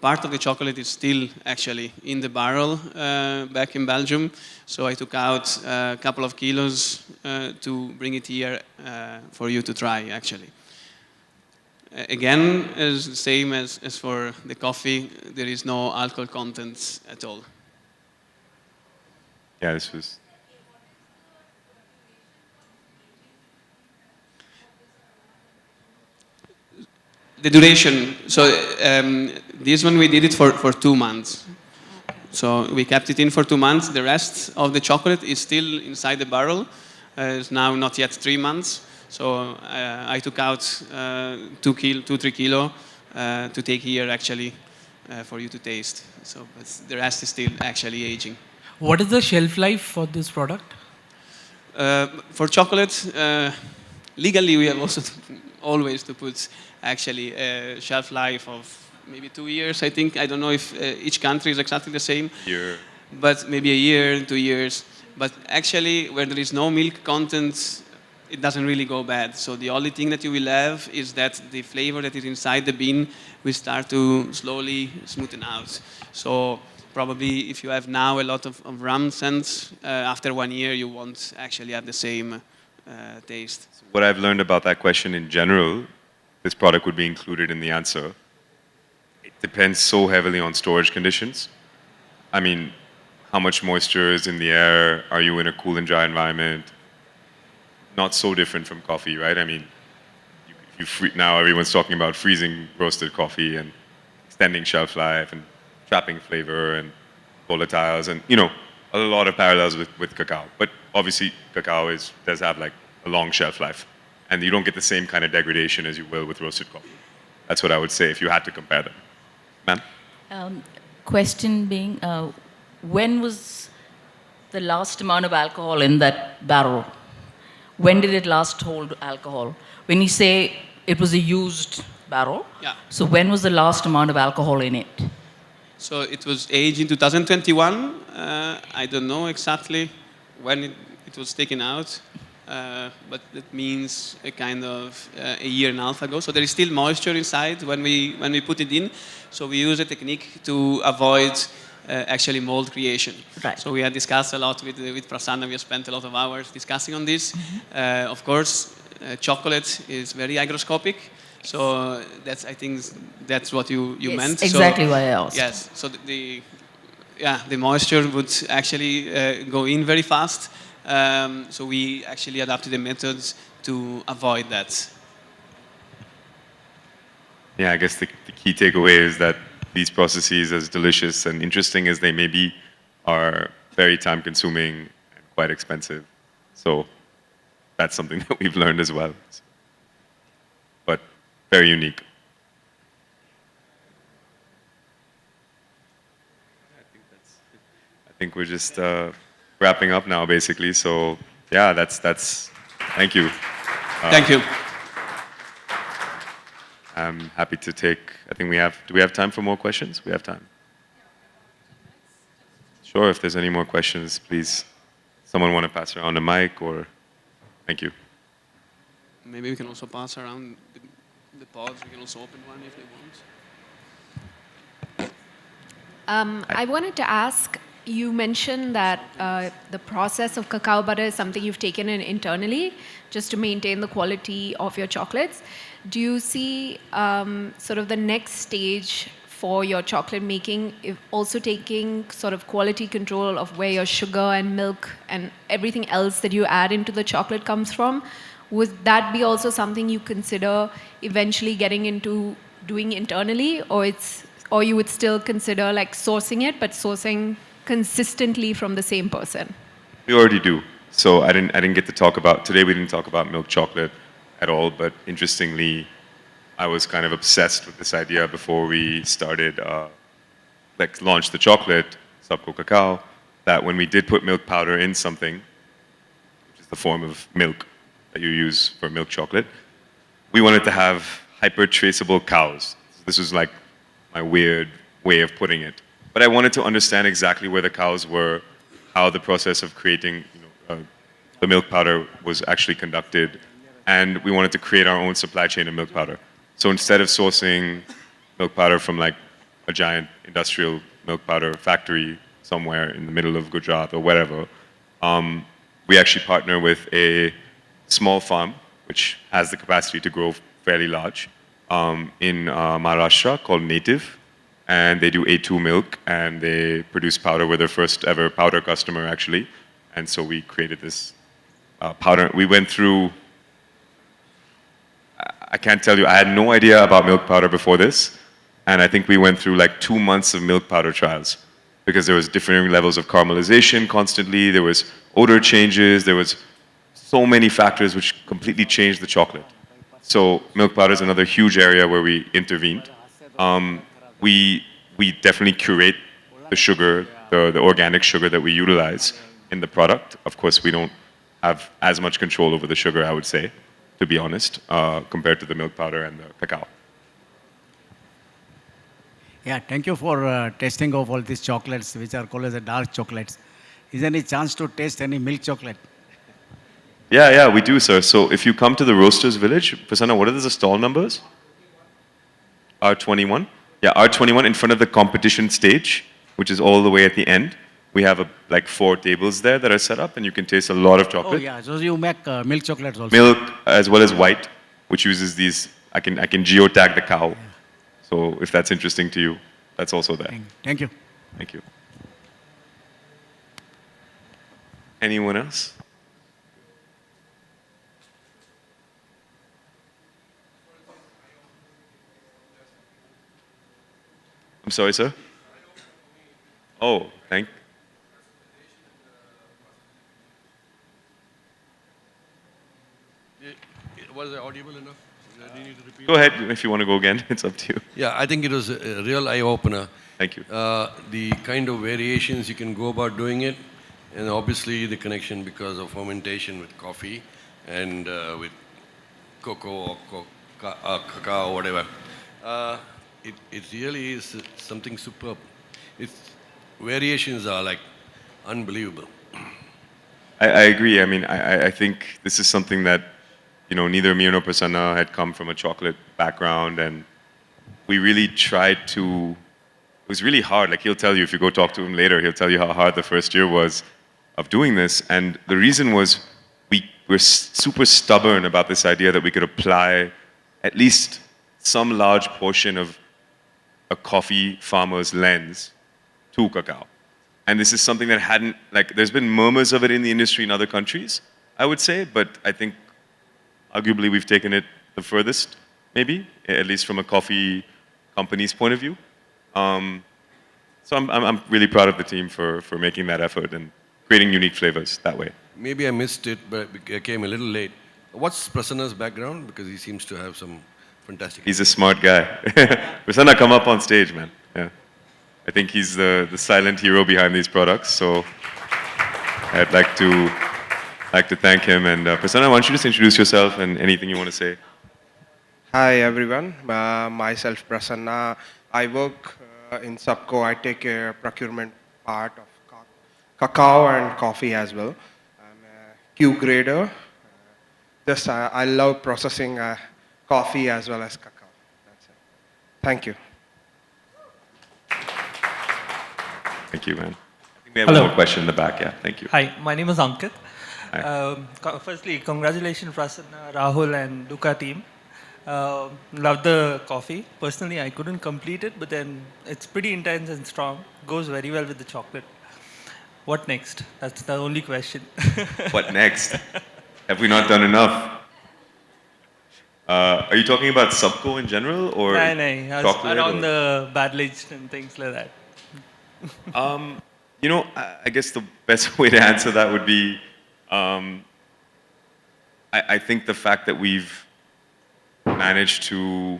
Part of the chocolate is still actually in the barrel back in Belgium. So I took out a couple of kilos to bring it here for you to try actually. Again, it's the same as for the coffee, there is no alcohol content at all. Yeah, this was. The duration, so this one we did it for 2 months. So we kept it in for 2 months. The rest of the chocolate is still inside the barrel. It's now not yet 3 months. So I took out 3 kilo to take here actually for you to taste. So but the rest is still actually aging. What is the shelf life for this product? For chocolate, legally we have also always to put actually a shelf life of maybe 2 years. I think I don't know if each country is exactly the same. Year. But maybe a year, 2 years. But actually, where there is no milk content, it doesn't really go bad. So the only thing that you will have is that the flavor that is inside the bean will start to slowly smoothen out. So probably if you have now a lot of rum scents, after 1 year you won't actually have the same taste. What I've learned about that question in general, this product would be included in the answer. It depends so heavily on storage conditions. I mean, how much moisture is in the air? Are you in a cool and dry environment? Not so different from coffee, right? I mean, now everyone's talking about freezing roasted coffee and extending shelf life and trapping flavor and volatiles and, a lot of parallels with cacao. But obviously cacao does have like a long shelf life, and you don't get the same kind of degradation as you will with roasted coffee. That's what I would say if you had to compare them. Ma'am? Question being, when was the last amount of alcohol in that barrel? When did it last hold alcohol? When you say it was a used barrel, Yeah. so when was the last amount of alcohol in it? So it was aged in 2021. I don't know exactly when it was taken out, but that means a kind of a year and a half ago. So there is still moisture inside when we put it in. So we use a technique to avoid actually mold creation. Right. So we had discussed a lot with Prasanna. We have spent a lot of hours discussing on this. Of course, chocolate is very hygroscopic. So I think that's what you Yes, meant. exactly So, why I asked. yes. So the moisture would actually go in very fast. So we actually adapted the methods to avoid that. Yeah, I guess the key takeaway is that these processes, as delicious and interesting as they may be, are very time consuming and quite expensive. So that's something that we've learned as well. But very unique. I think we're just wrapping up now, basically. So yeah, that's. Thank you. Thank you. I'm happy to take. I think we have. Do we have time for more questions? We have time. Sure. If there's any more questions, please. Someone want to pass around the mic, or thank you. Maybe we can also pass around the pods. We can also open one if they want. I wanted to ask, you mentioned that the process of cacao butter is something you've taken in internally just to maintain the quality of your chocolates. Do you see sort of the next stage for your chocolate making, if also taking sort of quality control of where your sugar and milk and everything else that you add into the chocolate comes from? Would that be also something you consider eventually getting into doing internally, or you would still consider like sourcing it, but sourcing consistently from the same person? We already do. So I didn't get to talk about today. We didn't talk about milk chocolate at all. But interestingly, I was kind of obsessed with this idea before we started, like launched the chocolate, Subco Cacao, that when we did put milk powder in something, which is the form of milk that you use for milk chocolate, we wanted to have hyper traceable cows. This was like my weird way of putting it. But I wanted to understand exactly where the cows were, how the process of creating the milk powder was actually conducted, and we wanted to create our own supply chain of milk powder. So instead of sourcing milk powder from like a giant industrial milk powder factory somewhere in the middle of Gujarat or wherever, we actually partner with a small farm which has the capacity to grow fairly large in Maharashtra called Native. And they do A2 milk, and they produce powder. We're their first ever powder customer, actually. And so we created this powder. We went through, I can't tell you, I had no idea about milk powder before this. And I think we went through like 2 months of milk powder trials because there was different levels of caramelization constantly. There was odor changes. There was so many factors which completely changed the chocolate. So milk powder is another huge area where we intervened. We definitely curate the sugar, the organic sugar that we utilize in the product. Of course, we don't have as much control over the sugar, I would say, to be honest, compared to the milk powder and the cacao. Yeah, thank you for testing of all these chocolates, which are called as the dark chocolates. Is there any chance to taste any milk chocolate? Yeah, we do, sir. So if you come to the Roasters Village, Prasanna, what are the stall numbers? R21? Yeah, R21 in front of the competition stage, which is all the way at the end. We have like 4 tables there that are set up, and you can taste a lot of Oh, chocolate. yeah, so you make milk chocolates also. Milk as well as white, which uses these. I can geotag the cow. So if that's interesting to you, that's also there. Thank you. Thank you. Anyone else? I'm sorry, sir. Oh, Was I audible enough? Do you need to repeat? Go ahead if you want to go again. It's up to you. Yeah, I think it was a real eye-opener. Thank you. The kind of variations you can go about doing it, and obviously the connection because of fermentation with coffee and with cocoa or cacao or whatever. It really is something superb. Its variations are like unbelievable. I agree. I mean, I think this is something that, neither me nor Prasanna had come from a chocolate background, and we really tried to. It was really hard. Like he'll tell you, if you go talk to him later, he'll tell you how hard the first year was of doing this. And the reason was we were super stubborn about this idea that we could apply at least some large portion of a coffee farmer's lens to cacao. And this is something that hadn't, there's been murmurs of it in the industry in other countries, I would say, but I think arguably we've taken it the furthest, maybe, at least from a coffee company's point of view. So I'm really proud of the team for making that effort and creating unique flavors that way. Maybe I missed it, but I came a little late. What's Prasanna's background? Because he seems to have some fantastic... He's a smart guy. Prasanna, come up on stage, man. Yeah. I think he's the silent hero behind these products, so I'd like to thank him. And Prasanna, why don't you just introduce yourself and anything you want to say? Hi everyone, myself Prasanna. I work in Subco. I take care procurement part of cacao and coffee as well. I'm a Q grader. I love processing coffee as well as cacao. That's it. Thank you. Thank you, man. I think we have Hello. one more question in the back. Yeah, thank you. Hi, my name is Ankit. Hi. Firstly, congratulations, Prasanna, Rahul, and Duka team. Love the coffee. Personally, I couldn't complete it, but then it's pretty intense and strong. Goes very well with the chocolate. What next? That's the only question. What next? Have we not done enough? Are you talking about Subco in general or No, chocolate? around Or? the bad-aged and things like that. I guess the best way to answer that would be, I think the fact that we've managed to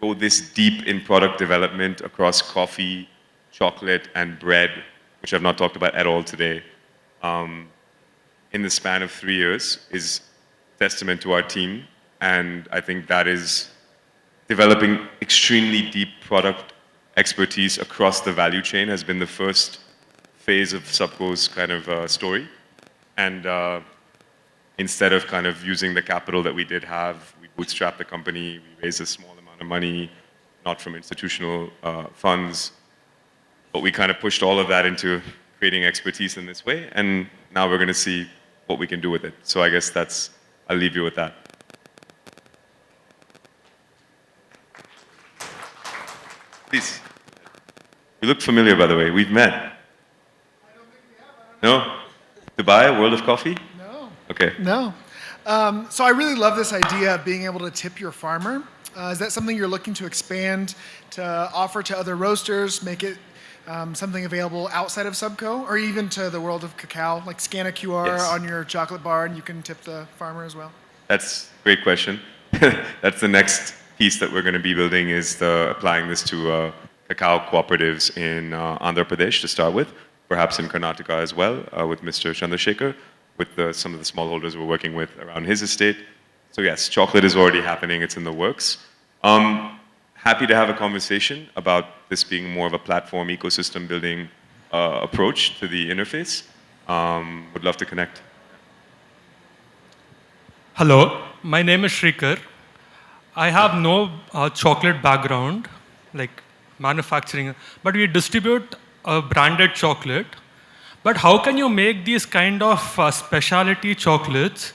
go this deep in product development across coffee, chocolate, and bread, which I've not talked about at all today, in the span of 3 years is testament to our team. And I think that is developing extremely deep product expertise across the value chain has been the first phase of Subco's kind of story. And instead of kind of using the capital that we did have, we bootstrapped the company, we raised a small amount of money, not from institutional funds, but we kind of pushed all of that into creating expertise in this way, and now we're going to see what we can do with it. So I guess I'll leave you with that. Please. You look familiar, by the way. We've met. I don't think we have. No? Dubai, World of Coffee? No. Okay. No. So I really love this idea of being able to tip your farmer. Is that something you're looking to expand, to offer to other roasters, make it something available outside of Subco, or even to the world of cacao, like scan a QR Yes. on your chocolate bar and you can tip the farmer as well? That's a great question. That's the next piece that we're going to be building is applying this to cacao cooperatives in Andhra Pradesh to start with, perhaps in Karnataka as well with Mr. Chandrasekhar, with some of the smallholders we're working with around his estate. So yes, chocolate is already happening. It's in the works. Happy to have a conversation about this being more of a platform ecosystem building approach to the interface. Would love to connect. Hello, my name is Shrikar. I have no chocolate background, like manufacturing, but we distribute a branded chocolate. But how can you make these kind of specialty chocolates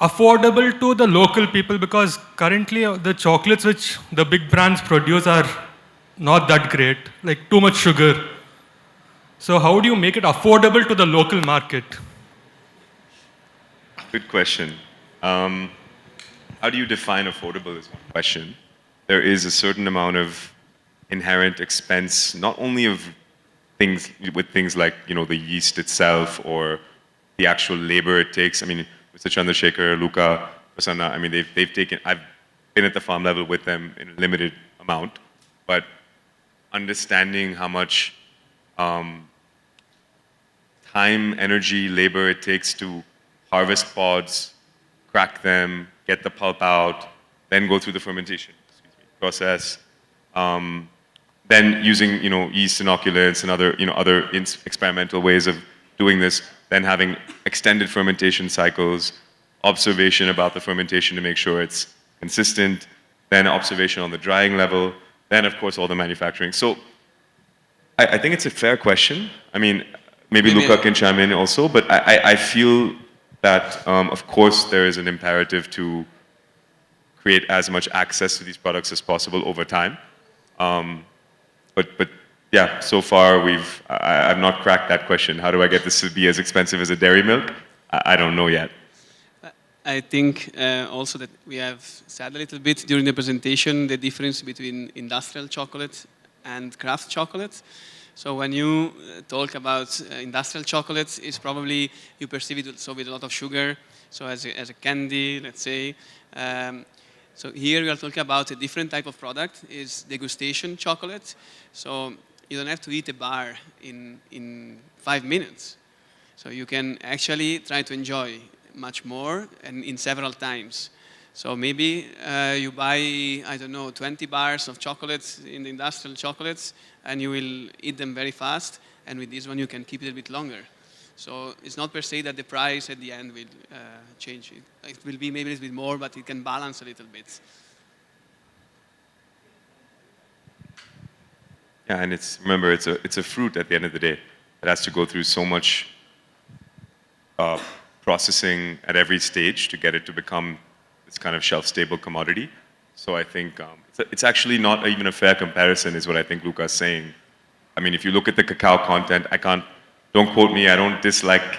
affordable to the local people? Because currently the chocolates which the big brands produce are not that great, like too much sugar. So how do you make it affordable to the local market? Good question. How do you define affordable is one question. There is a certain amount of inherent expense, not only of things like the yeast itself or the actual labor it takes. I mean, Mr. Chandrasekhar, Luca, Prasanna, I mean, they've taken, I've been at the farm level with them in a limited amount, but understanding how much time, energy, labor it takes to harvest pods, crack them, get the pulp out, then go through the fermentation process, then using yeast inoculants and other experimental ways of doing this, then having extended fermentation cycles, observation about the fermentation to make sure it's consistent, then observation on the drying level, then of course all the manufacturing. So I think it's a fair question. I mean, maybe Luca can chime in also, but I feel that of course there is an imperative to create as much access to these products as possible over time. But yeah, so far I've not cracked that question. How do I get this to be as expensive as a dairy milk? I don't know yet. I think also that we have said a little bit during the presentation the difference between industrial chocolate and craft chocolate. So when you talk about industrial chocolate, it's probably you perceive it so with a lot of sugar, so as a candy, let's say. So here we are talking about a different type of product, is degustation chocolate. So you don't have to eat a bar in 5 minutes. So you can actually try to enjoy much more and in several times. So maybe you buy, I don't know, 20 bars of chocolates in the industrial chocolates and you will eat them very fast. And with this one you can keep it a bit longer. So it's not per se that the price at the end will change. It will be maybe a little bit more, but it can balance a little bit. Yeah, and remember, it's a fruit at the end of the day. It has to go through so much processing at every stage to get it to become this kind of shelf-stable commodity. So I think it's actually not even a fair comparison, is what I think Luca's saying. I mean, if you look at the cacao content, don't quote me, I don't dislike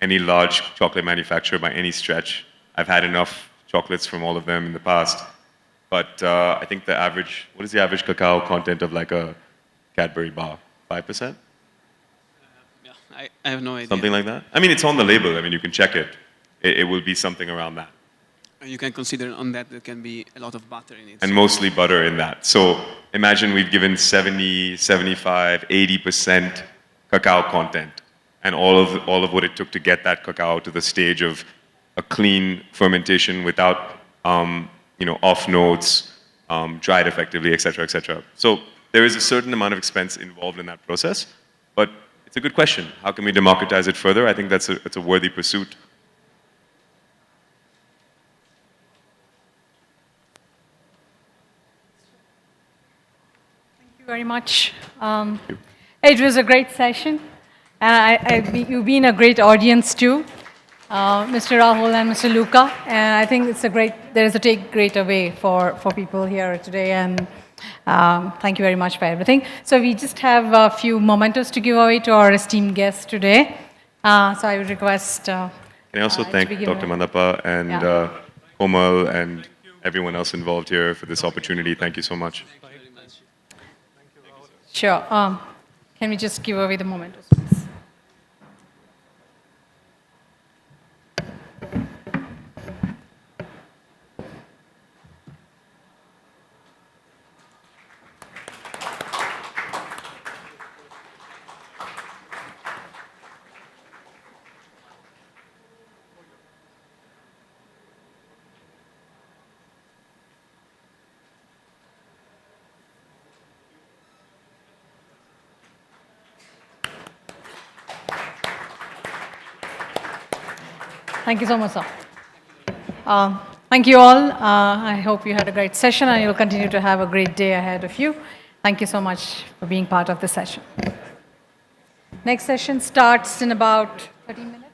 any large chocolate manufacturer by any stretch. I've had enough chocolates from all of them in the past. But I think what is the average cacao content of like a Cadbury bar? 5%? Yeah, I have no idea. Something like that? I mean, it's on the label. I mean, you can check it. It will be something around that. You can consider on that there can be a lot of butter in it. And mostly butter in that. So imagine we've given 70, 75, 80% cacao content, and all of what it took to get that cacao to the stage of a clean fermentation without off notes, dried effectively, etc., etc. So there is a certain amount of expense involved in that process, but it's a good question. How can we democratize it further? I think it's a worthy pursuit. Thank you very much. It was a great session. You've been a great audience too, Mr. Rahul and Mr. Luca. And I think there is a great away for people here today. And thank you very much for everything. So we just have a few mementos to give away to our esteemed guests today. So I would request. Can I also thank Dr. Mandappa and Komal and everyone else involved here for this opportunity. Thank you so much. Sure. Can we just give away the mementos, please? Thank you so much, sir. Thank you all. I hope you had a great session and you'll continue to have a great day ahead of you. Thank you so much for being part of the session. Next session starts in about 30 minutes.